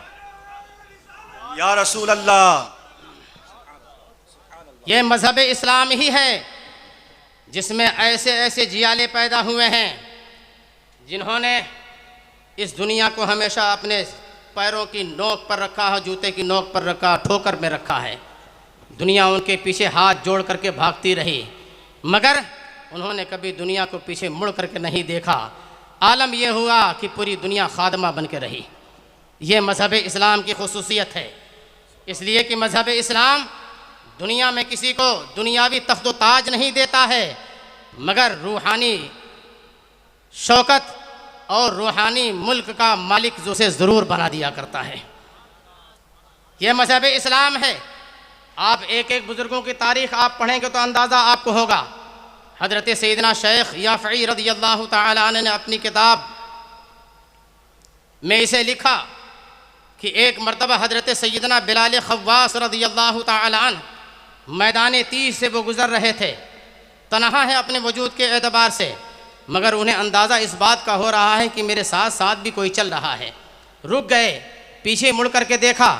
یا رسول اللہ یہ مذہب اسلام ہی ہے جس میں ایسے ایسے جیالے پیدا ہوئے ہیں جنہوں نے اس دنیا کو ہمیشہ اپنے پیروں کی نوک پر رکھا ہے، جوتے کی نوک پر رکھا، ٹھوکر میں رکھا ہے۔ دنیا ان کے پیچھے ہاتھ جوڑ کر کے بھاگتی رہی، مگر انہوں نے کبھی دنیا کو پیچھے مڑ کر کے نہیں دیکھا۔ عالم یہ ہوا کہ پوری دنیا خادمہ بن کے رہی۔ یہ مذہب اسلام کی خصوصیت ہے، اس لیے کہ مذہب اسلام دنیا میں کسی کو دنیاوی تخت و تاج نہیں دیتا ہے، مگر روحانی شوکت اور روحانی ملک کا مالک اسے ضرور بنا دیا کرتا ہے۔ یہ مذہب اسلام ہے۔ آپ ایک ایک بزرگوں کی تاریخ آپ پڑھیں گے تو اندازہ آپ کو ہوگا۔ حضرت سیدنا شیخ یافعی رضی اللہ تعالی عنہ نے اپنی کتاب میں اسے لکھا کہ ایک مرتبہ حضرت سیدنا بلال خواص رضی اللہ تعالی عنہ میدان تیس سے وہ گزر رہے تھے، تنہا ہے اپنے وجود کے اعتبار سے، مگر انہیں اندازہ اس بات کا ہو رہا ہے کہ میرے ساتھ ساتھ بھی کوئی چل رہا ہے۔ رک گئے، پیچھے مڑ کر کے دیکھا،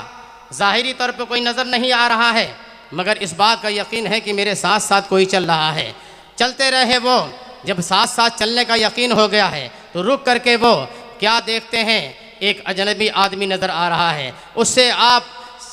ظاہری طور پہ کوئی نظر نہیں آ رہا ہے، مگر اس بات کا یقین ہے کہ میرے ساتھ ساتھ کوئی چل رہا ہے۔ چلتے رہے وہ، جب ساتھ ساتھ چلنے کا یقین ہو گیا ہے تو رک کر کے وہ کیا دیکھتے ہیں؟ ایک اجنبی آدمی نظر آ رہا ہے۔ اس سے آپ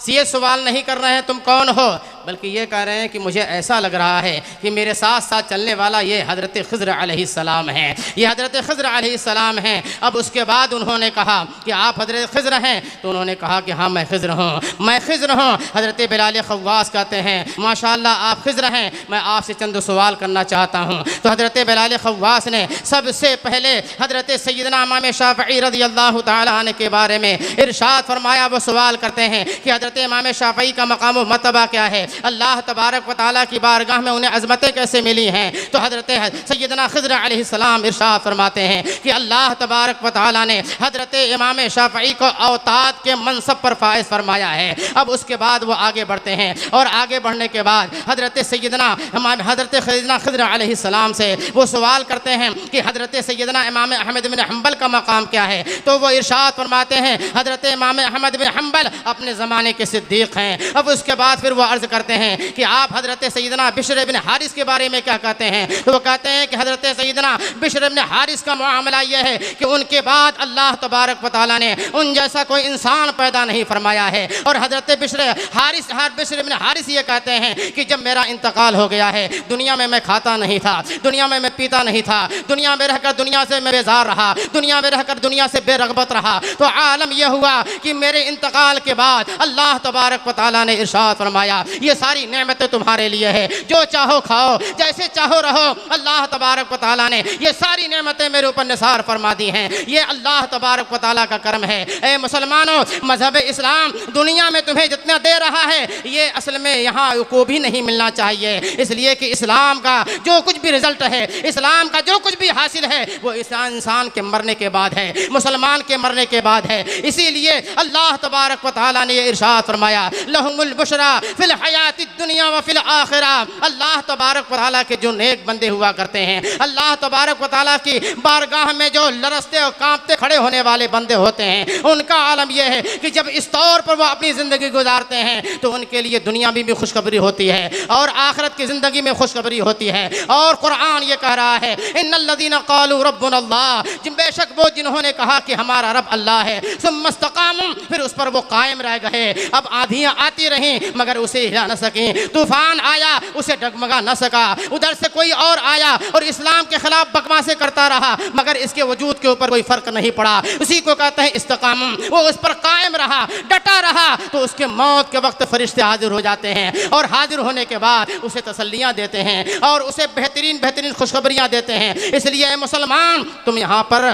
یہ سوال نہیں کر رہے ہیں تم کون ہو، بلکہ یہ کہہ رہے ہیں کہ مجھے ایسا لگ رہا ہے کہ میرے ساتھ ساتھ چلنے والا یہ حضرت خضر علیہ السلام ہیں، یہ حضرت خضر علیہ السلام ہیں۔ اب اس کے بعد انہوں نے کہا کہ آپ حضرت خضر ہیں؟ تو انہوں نے کہا کہ ہاں میں خضر ہوں، میں خضر ہوں۔ حضرت بلال خواص کہتے ہیں ماشاءاللہ آپ خضر ہیں، میں آپ سے چند سوال کرنا چاہتا ہوں۔ تو حضرت بلال خواص نے سب سے پہلے حضرت سیدنا امام شافعی رضی اللہ تعالی عنہ کے بارے میں ارشاد فرمایا۔ وہ سوال کرتے ہیں کہ حضرت امام شافعی کا مقام و مرتبہ کیا ہے، اللہ تبارک و تعالیٰ کی بارگاہ میں انہیں عظمتیں کیسے ملی ہیں؟ تو حضرت سیدنا خضر علیہ السلام ارشاد فرماتے ہیں کہ اللہ تبارک و تعالیٰ نے حضرت امام شافعی کو اوتاد کے منصب پر فائز فرمایا ہے۔ اب اس کے بعد وہ آگے بڑھتے ہیں، اور آگے بڑھنے کے بعد حضرت سیدنا خضر علیہ السلام سے وہ سوال کرتے ہیں کہ حضرت سیدنا امام احمد بن حنبل کا مقام کیا ہے؟ تو وہ ارشاد فرماتے ہیں حضرت امام احمد بن حنبل اپنے زمانے کے صدیق ہیں۔ اب اس کے بعد پھر وہ عرض کرتے ہیں کہ آپ حضرت سیدنا بشر بن حارث کے بارے میں کیا کہتے ہیں؟ تو وہ کہتے ہیں کہ حضرت سیدنا بشر بن حارث کا معاملہ یہ ہے کہ ان کے بعد اللہ تبارک و تعالیٰ نے ان جیسا کوئی انسان پیدا نہیں فرمایا ہے۔ اور حضرت بشر بن حارث یہ کہتے ہیں کہ جب میرا انتقال ہو گیا ہے، دنیا میں کھاتا نہیں تھا، دنیا میں پیتا نہیں تھا، دنیا میں رہ کر دنیا سے میں بیزار رہا، دنیا میں رہ کر دنیا سے بے رغبت رہا۔ تو عالم یہ ہوا کہ میرے انتقال کے بعد اللہ تبارک و تعالیٰ نے ارشاد فرمایا یہ ساری نعمتیں تمہارے لیے ہے، جو چاہو کھاؤ، جیسے چاہو رہو۔ اللہ تبارک و تعالیٰ نے یہ ساری نعمتیں میرے اوپر نثار فرما دی ہیں، یہ اللہ تبارک و تعالیٰ کا کرم ہے۔ اے مسلمانوں، مذہب اسلام دنیا میں تمہیں جتنا دے رہا ہے یہ اصل میں یہاں کو بھی نہیں ملنا چاہیے، اس لیے کہ اسلام کا جو کچھ بھی رزلٹ ہے، اسلام کا جو کچھ بھی حاصل ہے وہ انسان کے مرنے کے بعد ہے، مسلمان کے مرنے کے بعد ہے۔ اسی لیے اللہ تبارک و تعالیٰ نے یہ ارشاد فرمایا لہم البشرا فی الحیات الدنیا وفی الآخرہ۔ اللہ تبارک و تعالیٰ کے جو نیک بندے ہوا کرتے ہیں، اللہ تبارک و تعالیٰ کی بارگاہ میں جو لرزتے اور کانپتے کھڑے ہونے والے بندے ہوتے ہیں، ان کا عالم یہ ہے کہ جب اس طور پر وہ اپنی زندگی گزارتے ہیں تو ان کے لیے دنیا میں بھی خوشخبری ہوتی ہے اور آخرت کی زندگی میں خوشخبری ہوتی ہے۔ اور قرآن یہ کہہ رہا ہے ان الذین قالوا ربنا اللہ، بے شک وہ جنہوں نے کہا کہ ہمارا رب اللہ ہے، ثم استقاموا، پھر اس پر وہ قائم رہ گئے۔ اب آندھیاں آتی رہیں مگر اسے ہلا نہ سکیں، طوفان آیا اسے ڈگمگا نہ سکا، ادھر سے کوئی اور آیا اور اسلام کے خلاف بکواسیں کرتا رہا مگر اس کے وجود کے اوپر کوئی فرق نہیں پڑا۔ اسی کو کہتے ہیں استقامہ، وہ اس پر قائم رہا، ڈٹا رہا، تو اس کے موت کے وقت فرشتے حاضر ہو جاتے ہیں اور حاضر ہونے کے بعد اسے تسلیاں دیتے ہیں اور اسے بہترین خوشخبریاں دیتے ہیں۔ اس لیے اے مسلمان، تم یہاں پر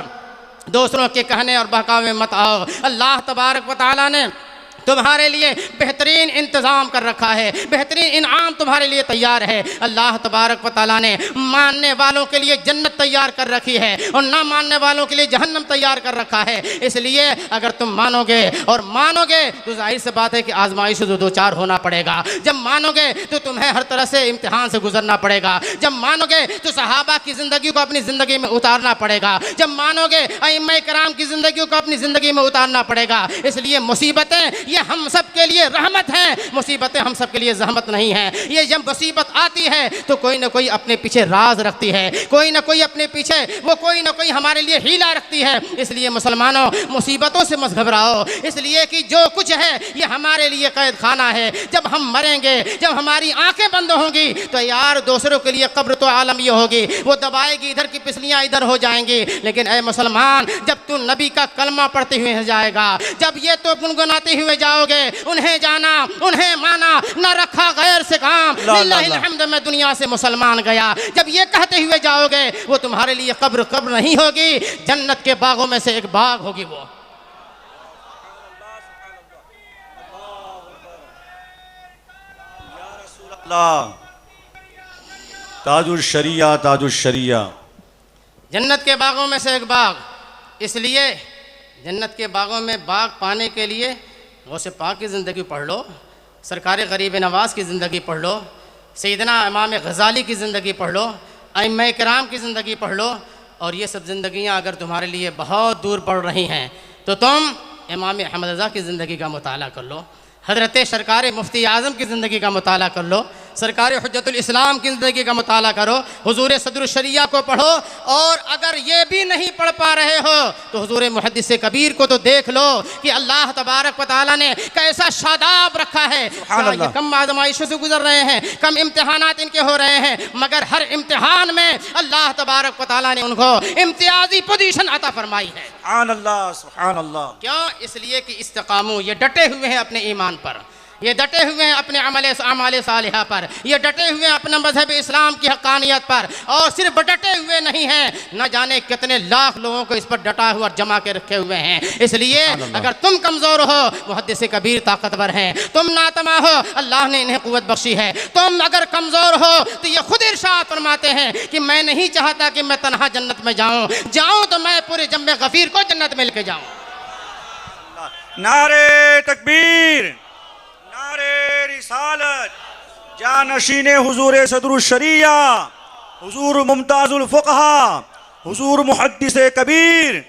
دوسروں کے کہنے اور بہکاوے مت آؤ۔ اللہ تبارک و تعالیٰ نے تمہارے لیے بہترین انتظام کر رکھا ہے، بہترین انعام تمہارے لیے تیار ہے۔ اللہ تبارک و تعالیٰ نے ماننے والوں کے لیے جنت تیار کر رکھی ہے اور نہ ماننے والوں کے لیے جہنم تیار کر رکھا ہے۔ اس لیے اگر تم مانو گے اور مانو گے تو ظاہر سی بات ہے کہ آزمائش سے دو چار ہونا پڑے گا۔ جب مانو گے تو تمہیں ہر طرح سے امتحان سے گزرنا پڑے گا۔ جب مانو گے تو صحابہ کی زندگی کو اپنی زندگی میں اتارنا پڑے گا۔ جب مانو گے ائمہ کرام کی زندگیوں کو اپنی زندگی میں اتارنا پڑے گا۔ اس لیے مصیبتیں یہ ہم سب کے لیے رحمت ہیں، مصیبتیں ہم سب کے لیے زحمت نہیں ہیں۔ یہ جب مصیبت آتی ہے تو کوئی نہ کوئی اپنے پیچھے راز رکھتی ہے، کوئی نہ کوئی اپنے پیچھے وہ کوئی نہ کوئی ہمارے لیے ہیلا رکھتی ہے۔ اس لیے مسلمانوں مصیبتوں سے مت گھبراؤ، اس لیے کہ جو کچھ ہے یہ ہمارے لیے قید خانہ ہے۔ جب ہم مریں گے، جب ہماری آنکھیں بند ہوں گی تو یار دوسروں کے لیے قبر تو عالم یہ ہوگی، وہ دبائے گی، ادھر کی پسلیاں ادھر ہو جائیں گی۔ لیکن اے مسلمان، جب تو نبی کا کلمہ پڑھتے ہوئے جائے گا، جب یہ تو گنگناتے ہوئے جاؤ گے، انہیں جانا انہیں مانا، نہ رکھا غیر سے کام، للہ الحمد میں دنیا سے مسلمان گیا، جب یہ کہتے ہوئے جاؤ گے وہ تمہارے لیے قبر قبر نہیں ہوگی، جنت کے باغوں میں سے ایک باغ ہوگی۔ وہ اللہ تاج الشریعہ، تاج الشریعہ، جنت کے باغوں میں سے ایک باغ۔ اس لیے جنت کے باغوں میں باغ پانے کے لیے غوث پاک کی زندگی پڑھ لو، سرکار غریب نواز کی زندگی پڑھ لو، سیدنا امام غزالی کی زندگی پڑھ لو، ائمہ کرام کی زندگی پڑھ لو، اور یہ سب زندگیاں اگر تمہارے لیے بہت دور پڑ رہی ہیں تو تم امام احمد رضا کی زندگی کا مطالعہ کر لو، حضرت سرکار مفتی اعظم کی زندگی کا مطالعہ کر لو، سرکار حجت الاسلام کی زندگی کا مطالعہ کرو، حضور صدر الشریعہ کو پڑھو، اور اگر یہ بھی نہیں پڑھ پا رہے ہو تو حضور محدث کبیر کو تو دیکھ لو کہ اللہ تبارک و تعالیٰ نے کیسا شاداب رکھا ہے۔ یہ کم آزمائشوں سے گزر رہے ہیں، کم امتحانات ان کے ہو رہے ہیں، مگر ہر امتحان میں اللہ تبارک و تعالیٰ نے ان کو امتیازی پوزیشن عطا فرمائی ہے۔ سبحان اللہ، سبحان اللہ۔ کیوں؟ اس لیے کہ استقامو، یہ ڈٹے ہوئے ہیں اپنے ایمان پر، یہ ڈٹے ہوئے ہیں اپنے اعمال صالحہ پر، یہ ڈٹے ہوئے ہیں اپنا مذہب اسلام کی حقانیت پر، اور صرف ڈٹے ہوئے نہیں ہیں، نہ جانے کتنے لاکھ لوگوں کو اس پر ڈٹا ہوا جمع کے رکھے ہوئے ہیں۔ اس لیے اگر تم کمزور ہو، محدث کبیر طاقتور ہیں، تم ناتما ہو، اللہ نے انہیں قوت بخشی ہے، تم اگر کمزور ہو تو یہ خود ارشاد فرماتے ہیں کہ میں نہیں چاہتا کہ میں تنہا جنت میں جاؤں تو میں پورے جمع غفیر کو جنت میں لے کے جاؤں۔ نعرے تکبیر، نعرے رسالت، جانشین حضور صدر الشریعہ، حضور ممتاز الفقہا، حضور محدث کبیر۔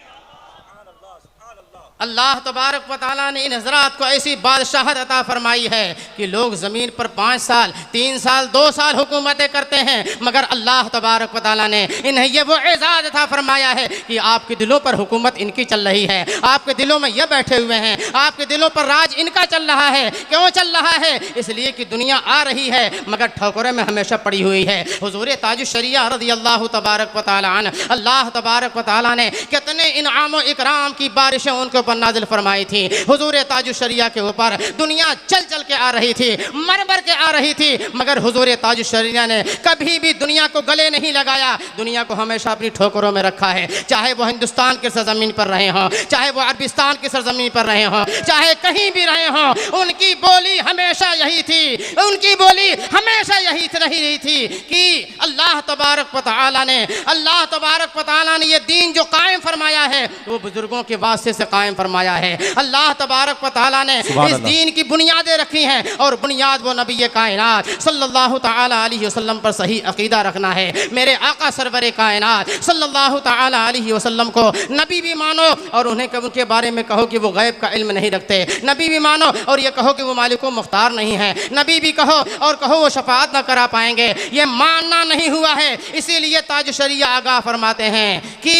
اللہ تبارک و تعالیٰ نے ان حضرات کو ایسی بادشاہت عطا فرمائی ہے کہ لوگ زمین پر 5 سال 3 سال 2 سال حکومتیں کرتے ہیں، مگر اللہ تبارک و تعالیٰ نے انہیں یہ وہ اعزاز عطا فرمایا ہے کہ آپ کے دلوں پر حکومت ان کی چل رہی ہے، آپ کے دلوں میں یہ بیٹھے ہوئے ہیں، آپ کے دلوں پر راج ان کا چل رہا ہے۔ کیوں چل رہا ہے؟ اس لیے کہ دنیا آ رہی ہے مگر ٹھوکریں میں ہمیشہ پڑی ہوئی ہے۔ حضور تاج الشریعہ رضی اللہ تبارک و تعالیٰ عنہ، اللہ تبارک و تعالیٰ نے کتنے انعام و اکرام کی بارشیں ان کو نازل فرمائی تھی۔ حضور تاج الشریعہ کے اوپر دنیا چل چل کے آ رہی تھی، مر مر کے آ رہی تھی، مگر حضور تاج الشریعہ نے کبھی بھی دنیا کو گلے نہیں لگایا، دنیا کو ہمیشہ اپنی ٹھوکروں میں رکھا ہے، چاہے وہ ہندوستان کی سرزمین پر رہے ہوں، چاہے وہ عربستان کی سرزمین پر رہے ہوں، چاہے کہیں بھی رہے ہوں، ان کی بولی ہمیشہ یہی تھی، ان کی بولی ہمیشہ یہی رہی تھی کہ اللہ تبارک و تعالیٰ نے یہ دین جو قائم فرمایا ہے وہ بزرگوں کے واسطے سے قائم فرمایا ہے۔ اللہ تبارک و تعالیٰ نے اس دین کی بنیادیں رکھی ہیں، اور بنیاد وہ نبی کائنات صلی اللہ تعالیٰ علیہ وسلم پر صحیح عقیدہ رکھنا ہے۔ میرے آقا سرور کائنات صلی اللہ تعالیٰ علیہ وسلم کو نبی بھی مانو اور ان کے بارے میں کہو کہ وہ غیب کا علم نہیں رکھتے، نبی بھی مانو اور یہ کہو کہ وہ مالک و مختار نہیں ہے، نبی بھی کہو اور کہو وہ شفاعت نہ کرا پائیں گے، یہ ماننا نہیں ہوا ہے۔ اسی لیے تاج شریعہ آگاہ فرماتے ہیں کہ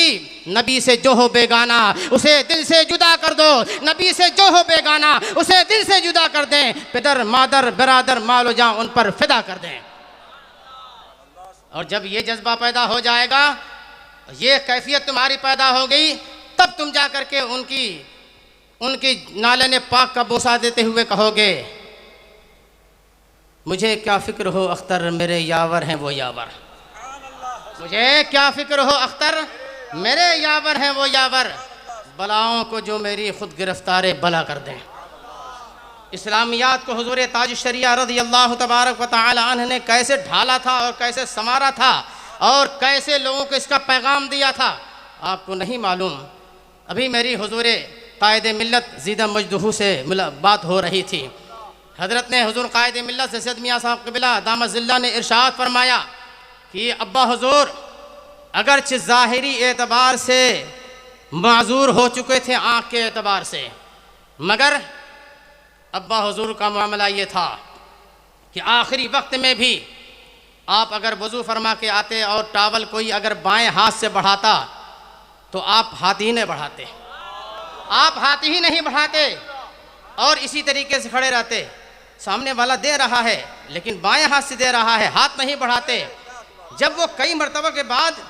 نبی سے جو ہو بیگانہ اسے دل سے جدا کر دو، نبی سے جو ہو بیگانہ اسے دل سے جدا کر دیں، پدر مادر برادر مال و جان ان پر فدا کر دیں۔ اور جب یہ جذبہ پیدا ہو جائے گا، یہ کیفیت تمہاری پیدا ہو گئی، تب تم جا کر کے ان کی نالن پاک کا بوسہ دیتے ہوئے کہو گے مجھے کیا فکر ہو اختر میرے یاور ہیں وہ یاور، مجھے کیا فکر ہو اختر میرے یاور ہیں وہ یاور، بلاؤں کو جو میری خود گرفتار بلا کر دیں۔ اسلامیات کو حضور تاج الشریعہ رضی اللہ تبارک و تعالی عنہ نے کیسے ڈھالا تھا اور کیسے سنوارا تھا اور کیسے لوگوں کو اس کا پیغام دیا تھا، آپ کو نہیں معلوم۔ ابھی میری حضور قائد ملت زیدہ مجدہو سے بات ہو رہی تھی، حضرت نے حضور قائد ملت سے سید میاں صاحب قبلہ دامت ظلہ نے ارشاد فرمایا کہ ابا حضور اگرچہ ظاہری اعتبار سے معذور ہو چکے تھے آنکھ کے اعتبار سے، مگر ابا حضور کا معاملہ یہ تھا کہ آخری وقت میں بھی آپ اگر وضو فرما کے آتے اور ٹاول کوئی اگر بائیں ہاتھ سے بڑھاتا تو آپ ہاتھ ہی نہیں بڑھاتے، آپ ہاتھ ہی نہیں بڑھاتے اور اسی طریقے سے کھڑے رہتے. سامنے والا دے رہا ہے لیکن بائیں ہاتھ سے دے رہا ہے، ہاتھ نہیں بڑھاتے. جب وہ کئی مرتبہ کے بعد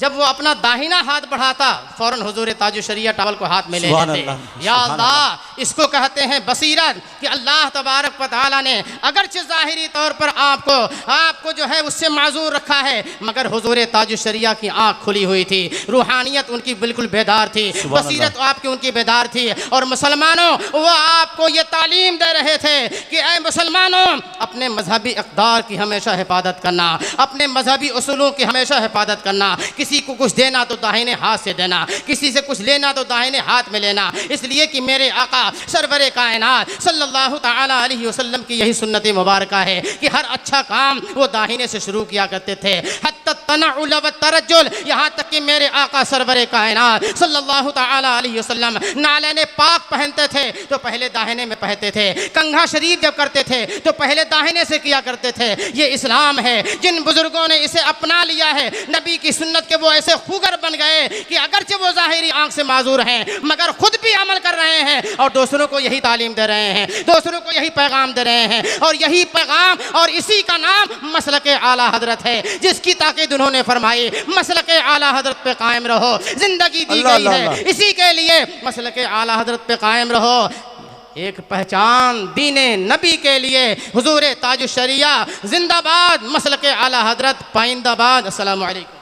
جب وہ اپنا داہنا ہاتھ بڑھاتا فوراً حضور تاج الشریعہ ٹاول کو ہاتھ میں لے لیتے. یا اللہ، اس کو کہتے ہیں بصیرت کہ اللہ تبارک و تعالیٰ نے اگرچہ ظاہری طور پر آپ کو جو ہے اس سے معذور رکھا ہے، مگر حضور تاج الشریعہ کی آنکھ کھلی ہوئی تھی، روحانیت ان کی بالکل بیدار تھی، بصیرت آپ کی ان کی بیدار تھی. اور مسلمانوں، وہ آپ کو یہ تعلیم دے رہے تھے کہ اے مسلمانوں، اپنے مذہبی اقدار کی ہمیشہ حفاظت کرنا، اپنے مذہبی اصولوں کی ہمیشہ حفاظت کرنا. کسی کو کچھ دینا تو داہنے ہاتھ سے دینا، کسی سے کچھ لینا تو داہنے ہاتھ میں لینا، اس لیے کہ میرے آقا سرور کائنات صلی اللہ تعالی علیہ وسلم کی یہی سنت مبارکہ ہے کہ ہر اچھا کام وہ داہنے سے شروع کیا کرتے تھے. حتی التنعل والترجل، یہاں تک کہ میرے آقا سرور کائنات صلی اللہ تعالی علیہ وسلم نالین پاک پہنتے تھے تو پہلے داہنے میں پہنتے تھے، کنگھا شریف جب کرتے تھے تو پہلے داہنے سے کیا کرتے تھے. یہ اسلام ہے. جن بزرگوں نے اسے اپنا لیا ہے، نبی کی سنت کے وہ ایسے خوگر بن گئے کہ اگرچہ وہ ظاہری آنکھ سے معذور ہیں مگر خود بھی عمل کر رہے ہیں اور دوسروں کو یہی تعلیم دے رہے ہیں، دوسروں کو یہی پیغام دے رہے ہیں. اور یہی پیغام اور اسی کا نام مسلک اعلیٰ حضرت ہے، جس کی تاکید انہوں نے فرمائی مسلک اعلیٰ حضرت پہ قائم رہو. زندگی دی گئی ہے اسی کے لیے، مسلک اعلیٰ حضرت پہ قائم رہو. ایک پہچان دین نبی کے لیے، حضور تاج الشریعہ زندہ باد، مسلک اعلیٰ حضرت پائندہ باد. السلام علیکم.